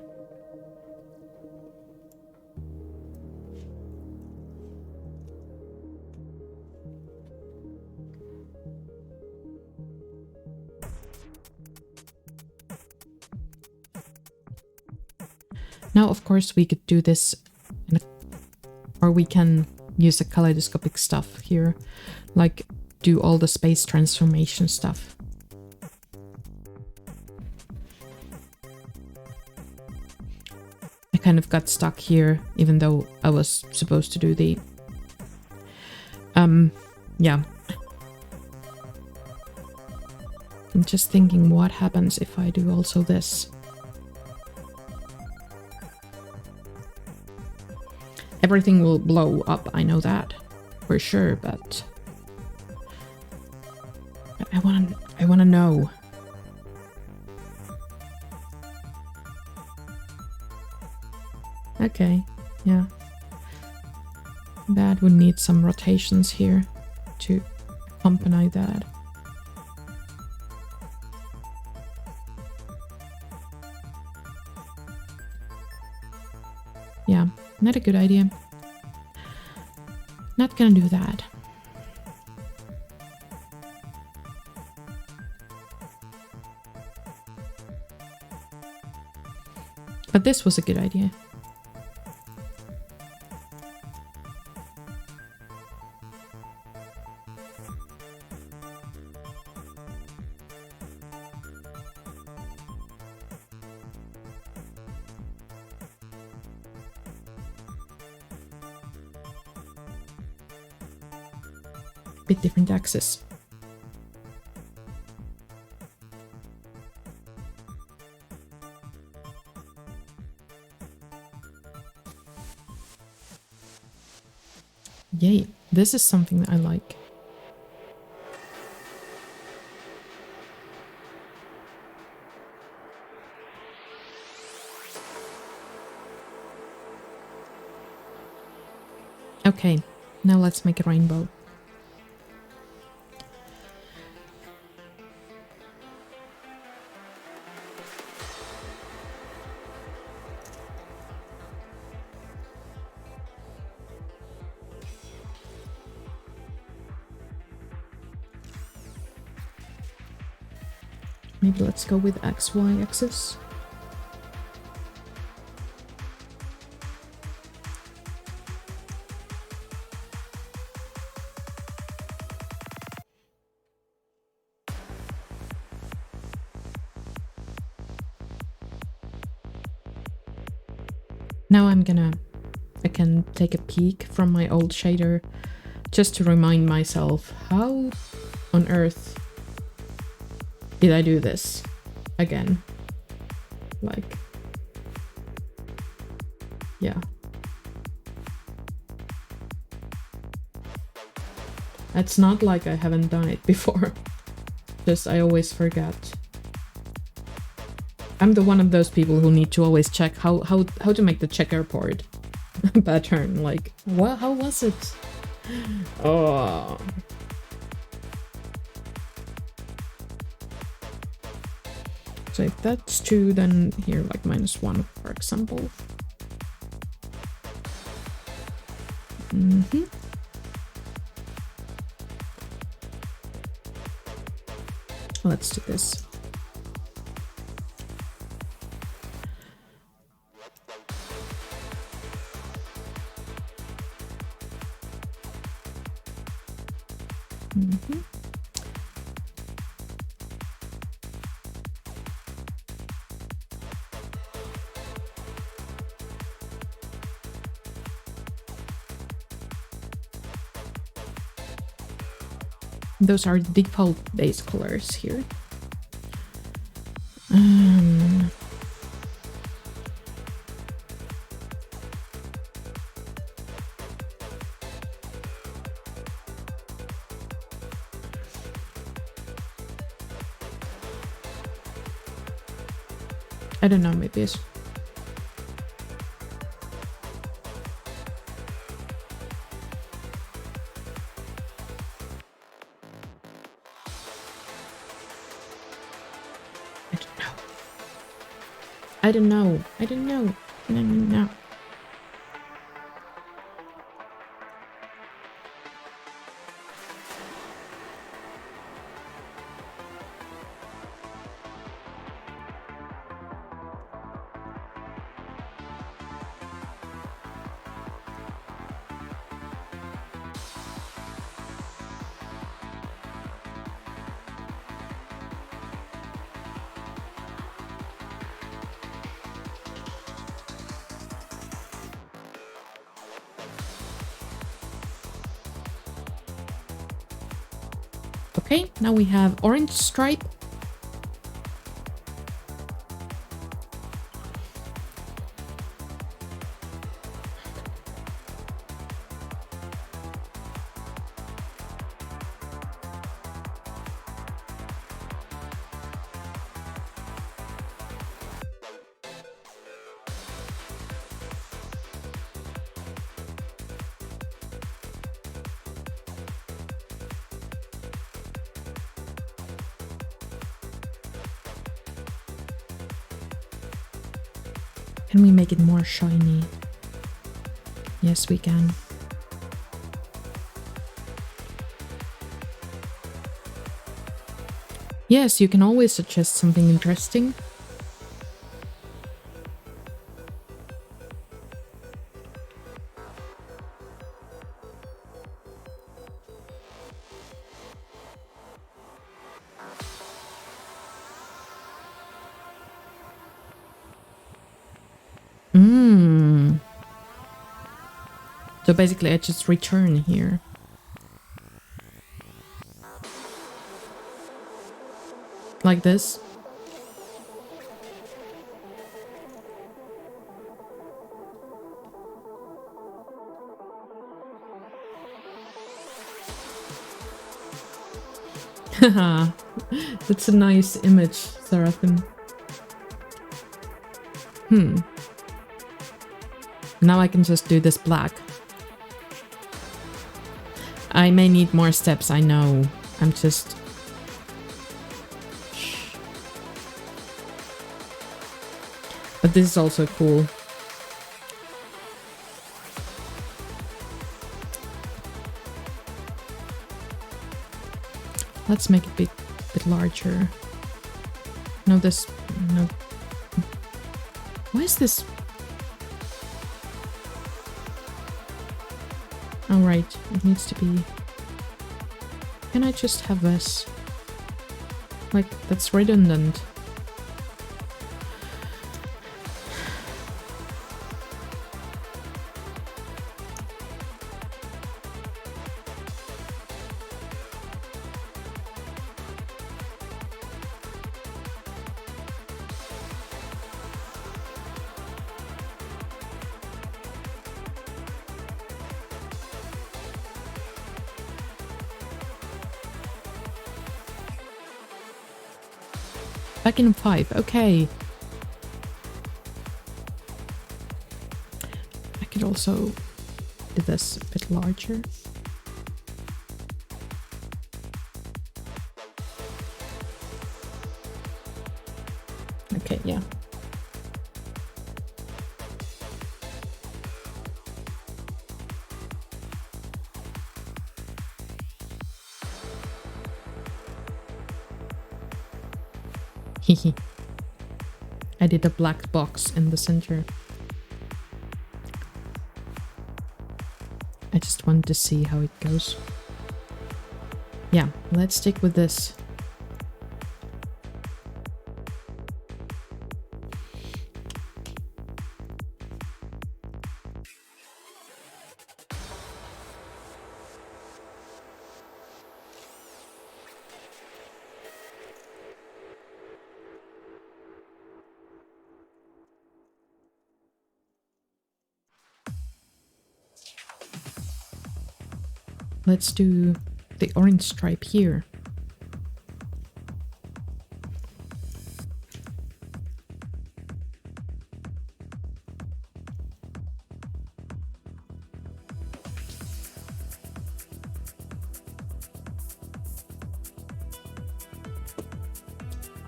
Now, of course, we could do this or we can use the kaleidoscopic stuff here, like do all the space transformation stuff. Kind of got stuck here, even though I was supposed to do the yeah. I'm just thinking what happens if I do also this. Everything will blow up, I know that for sure, but I wanna know. Okay, yeah. That would need some rotations here to accompany that. Yeah, not a good idea. Not gonna do that. But this was a good idea. Bit different axis. Yay, this is something that I like. Okay, now let's make a rainbow. Maybe let's go with XY axis. Now I can take a peek from my old shader just to remind myself, how on earth did I do this again? Like, yeah. It's not like I haven't done it before, just I always forget. I'm the one of those people who need to always check how to make the checkerboard pattern. Like, what? How was it? Oh. So if that's 2, then here like -1, for example. Let's do this. Those are default base colors here. I don't know, maybe it's... I don't know. No. Okay, now we have orange stripe. Can we make it more shiny? Yes, we can. Yes, you can always suggest something interesting. So basically I just return here. Like this. Haha, that's a nice image, Seraphim. Now I can just do this black. I may need more steps, I know. I'm just... But this is also cool. Let's make it a bit larger. No, this... No. Why is this... Oh, right. It needs to be... Can I just have this? Like, that's redundant. Back in 5, okay. I could also do this a bit larger. Okay, yeah. Hehe. I did a black box in the center. I just wanted to see how it goes. Yeah, let's stick with this. Let's do the orange stripe here.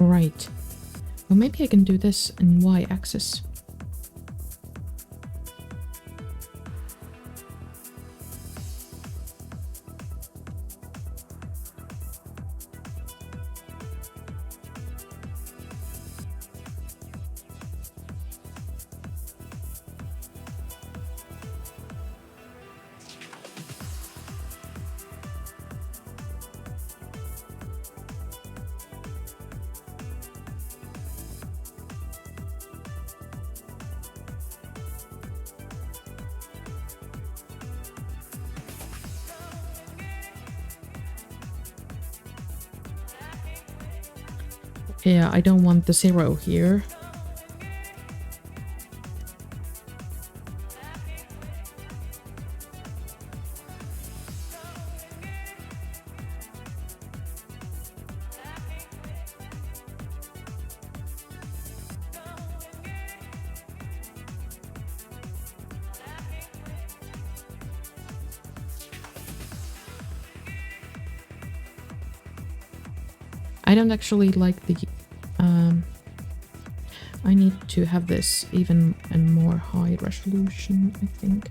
Right. Well, maybe I can do this in y-axis. Yeah, I don't want the 0 here. I don't actually like the... I need to have this even and more high resolution, I think.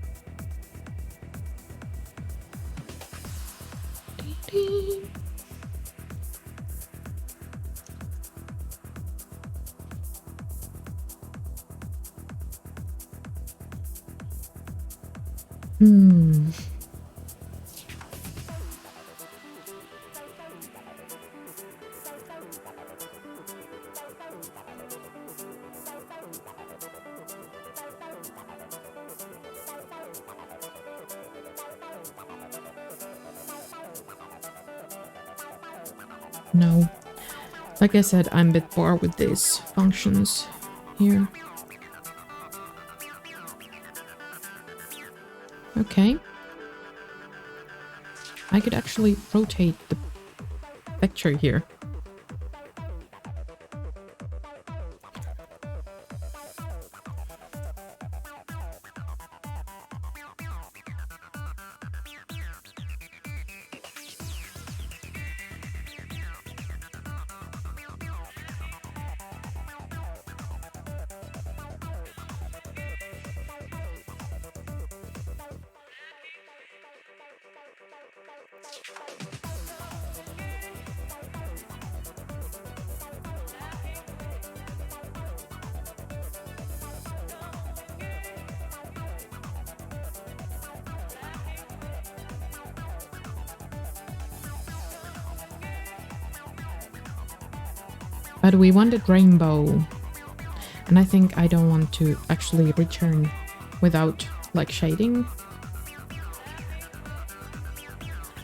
No. Like I said, I'm a bit bored with these functions here. Okay. I could actually rotate the picture here. But we wanted rainbow. And I think I don't want to actually return without like shading.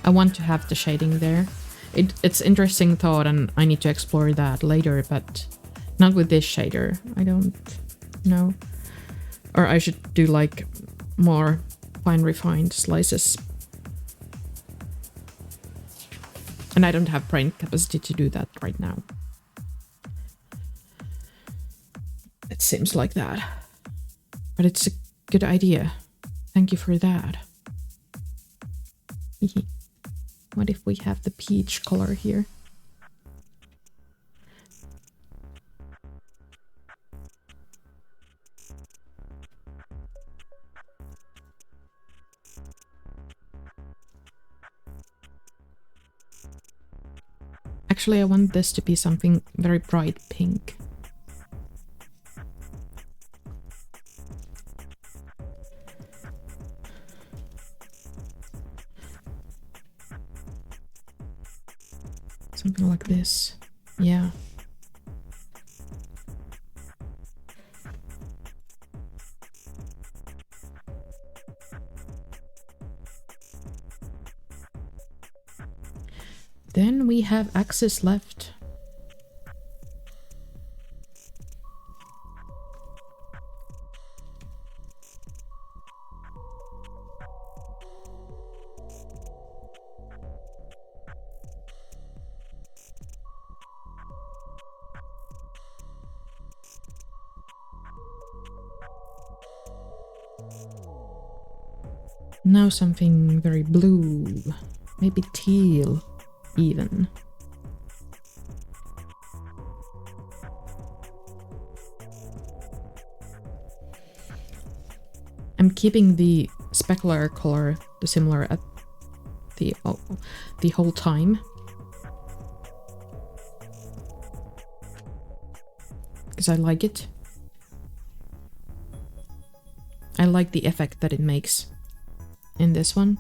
I want to have the shading there. It's interesting thought and I need to explore that later, but not with this shader. I don't know. Or I should do like more fine refined slices. And I don't have brain capacity to do that right now. It seems like that. But it's a good idea. Thank you for that. What if we have the peach color here? Actually, I want this to be something very bright pink. Something like this. Yeah. Then we have axes left. Now something very blue, maybe teal even. I'm keeping the specular color the similar at the whole time. Because I like it. I like the effect that it makes in this one.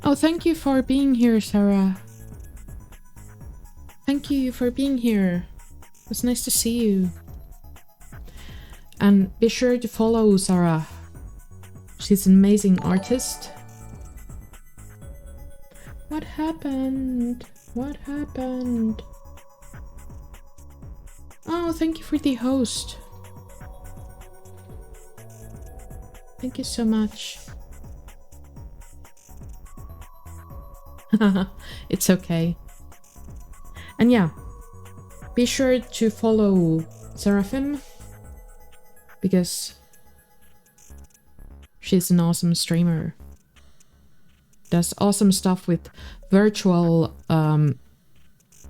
Oh, thank you for being here, Sarah. Thank you for being here. It was nice to see you. And be sure to follow Sarah. She's an amazing artist. What happened? What happened? Oh, thank you for the host. Thank you so much. It's okay. And yeah, be sure to follow Seraphim because she's an awesome streamer. Does awesome stuff with virtual modular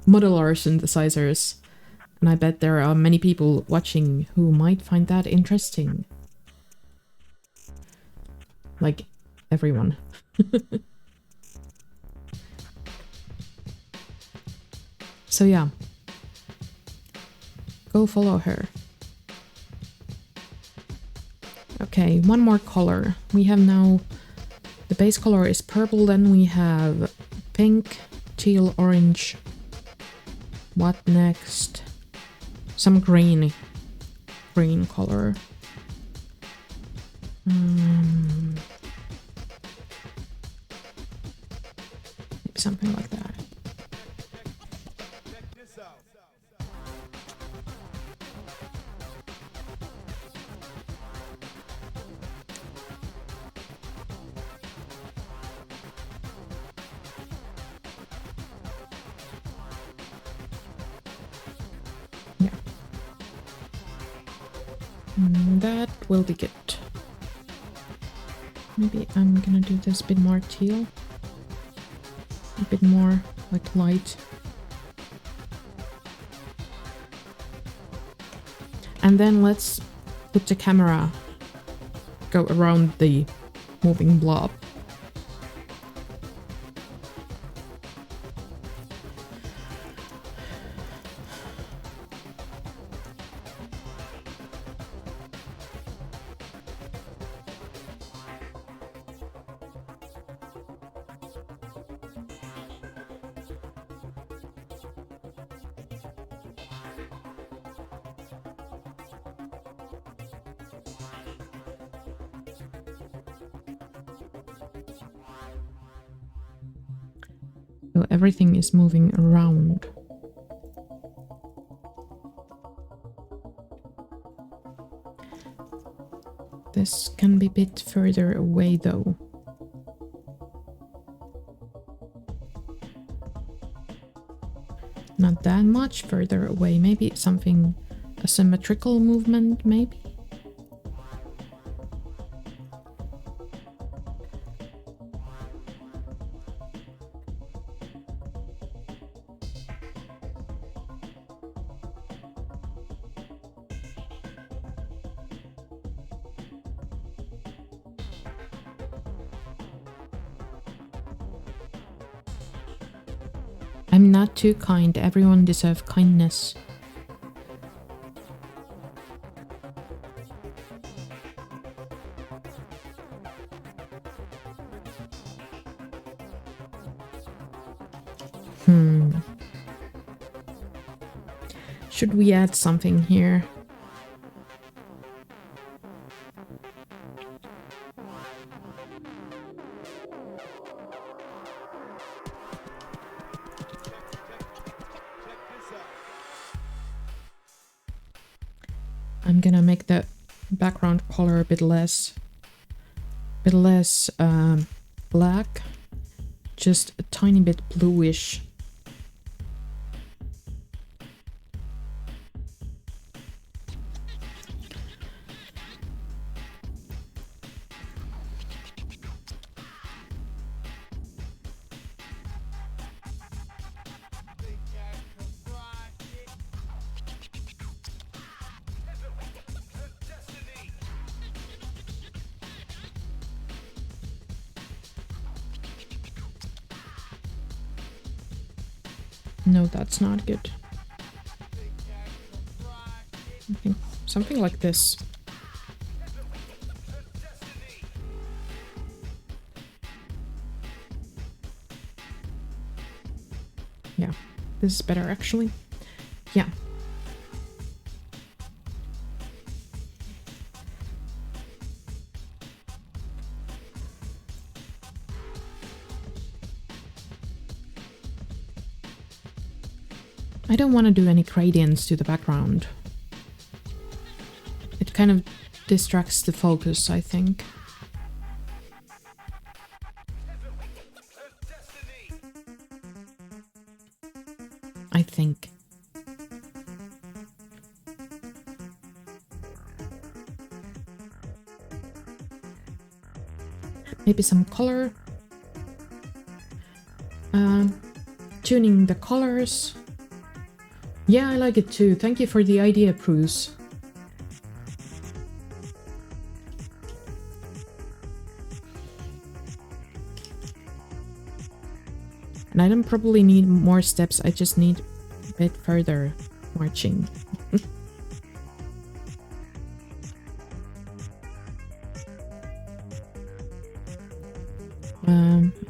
synthesizers. And I bet there are many people watching who might find that interesting. Like everyone. So yeah, go follow her. Okay, one more color. We have now, the base color is purple, then we have pink, teal, orange. What next? Some green color. Maybe something like that. That will be good. Maybe I'm gonna do this a bit more teal. A bit more like light. And then let's let the camera go around the moving blob. So everything is moving around. This can be a bit further away though. Not that much further away. Maybe something, a symmetrical movement, maybe? I'm not too kind. Everyone deserves kindness. Should we add something here? I'm gonna make the background color a bit less black, just a tiny bit bluish. No, that's not good. Okay, something like this. Yeah, this is better actually. Yeah. I don't want to do any gradients to the background. It kind of distracts the focus, I think. Maybe some color. Tuning the colors. Yeah, I like it too. Thank you for the idea, Bruce. And I don't probably need more steps, I just need a bit further marching.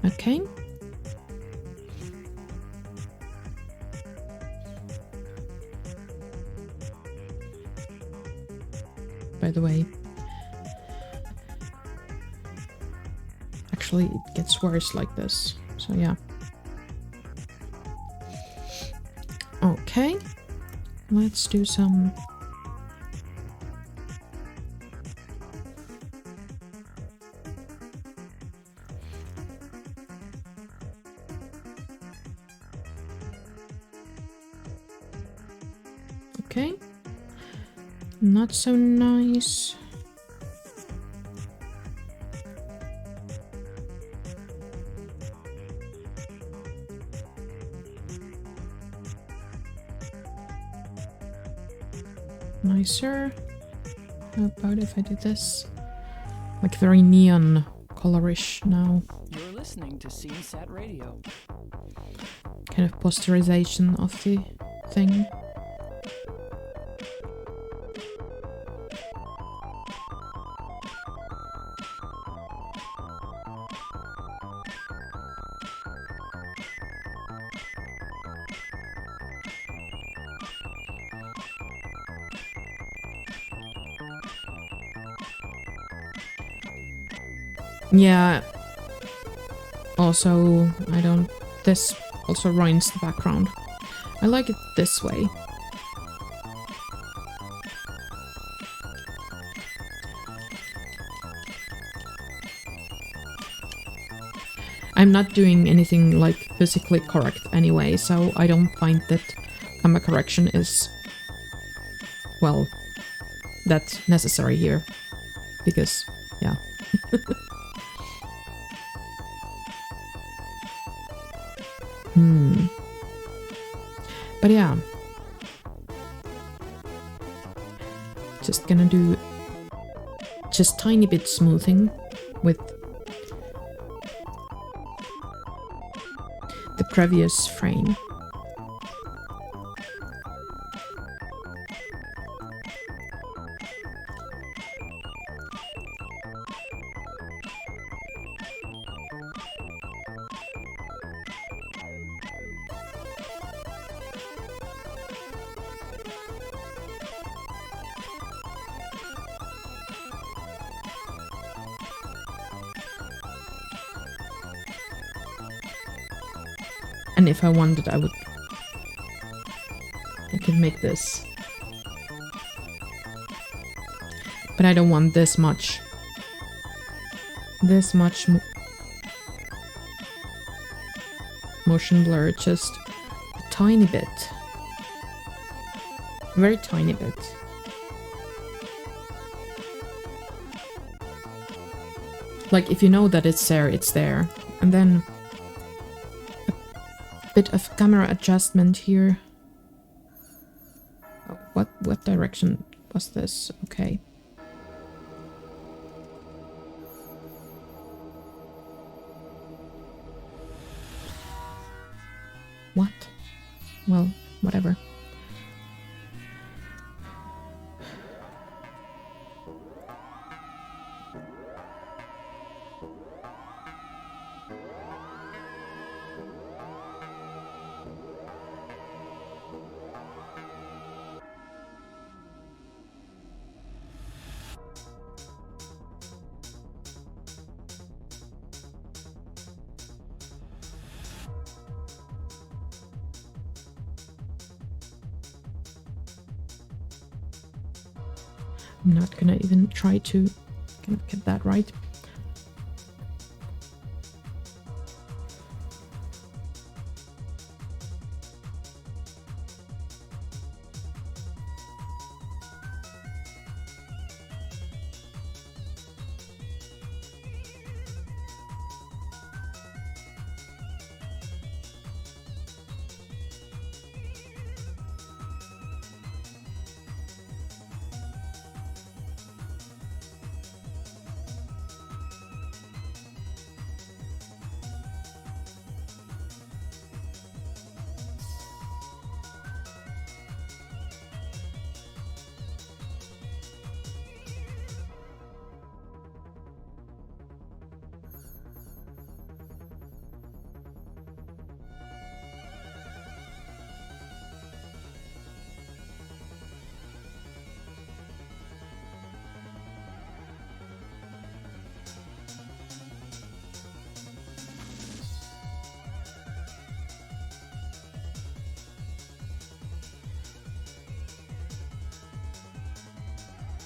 Okay. By the way, actually it gets worse like this, so yeah. Okay, let's do some okay, not so nice. Nicer. How about if I do this? Like very neon colorish now. You're listening to SceneSat Radio. Kind of posterization of the thing. Yeah. Also, this also ruins the background. I like it this way. I'm not doing anything like physically correct anyway, so I don't find that camera correction is, well, that necessary here. Because, yeah. But yeah. Just gonna do just tiny bit smoothing with the previous frame. And if I wanted, I could make this. But I don't want this much. Motion blur, just a tiny bit. A very tiny bit. Like, if you know that it's there, it's there. And then bit of camera adjustment here. Oh, what direction was this? Okay. What? Well, whatever. I'm not gonna even try to kind of get that right.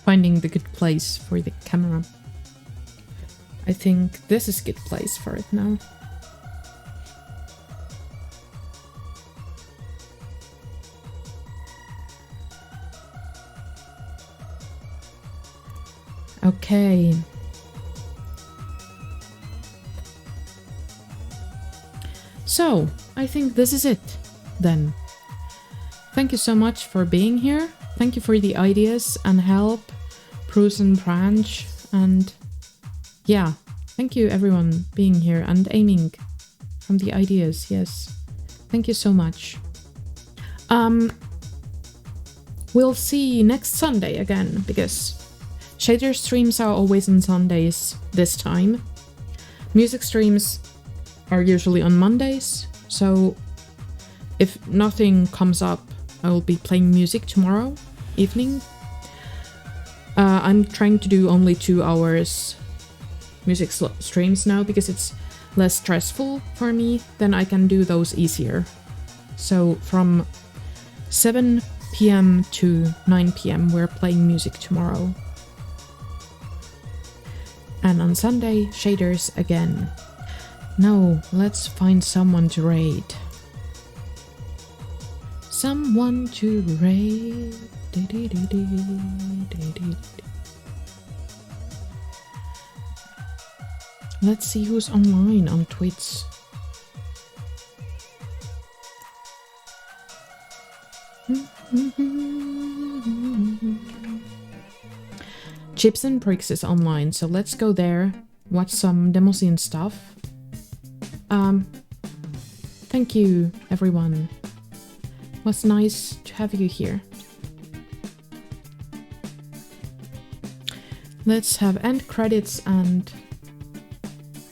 Finding the good place for the camera. I think this is a good place for it now. Okay. So, I think this is it then. Thank you so much for being here. Thank you for the ideas and help Bruce and Branch, and yeah, thank you everyone being here and aiming from the ideas. Yes, thank you so much. We'll see next Sunday again, because Shader streams are always on Sundays this time. Music streams are usually on Mondays, so if nothing comes up, I will be playing music tomorrow evening. I'm trying to do only 2 hours music streams now, because it's less stressful for me, then I can do those easier. So from 7 p.m. to 9 p.m. we're playing music tomorrow. And on Sunday, shaders again. No, let's find someone to raid. Someone to raid. Let's see who's online on Twitch. Chips and Bricks is online, so let's go there, watch some Demoscene stuff. Thank you, everyone. Was nice to have you here. Let's have end credits and,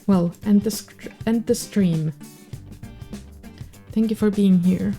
well, end the stream. Thank you for being here.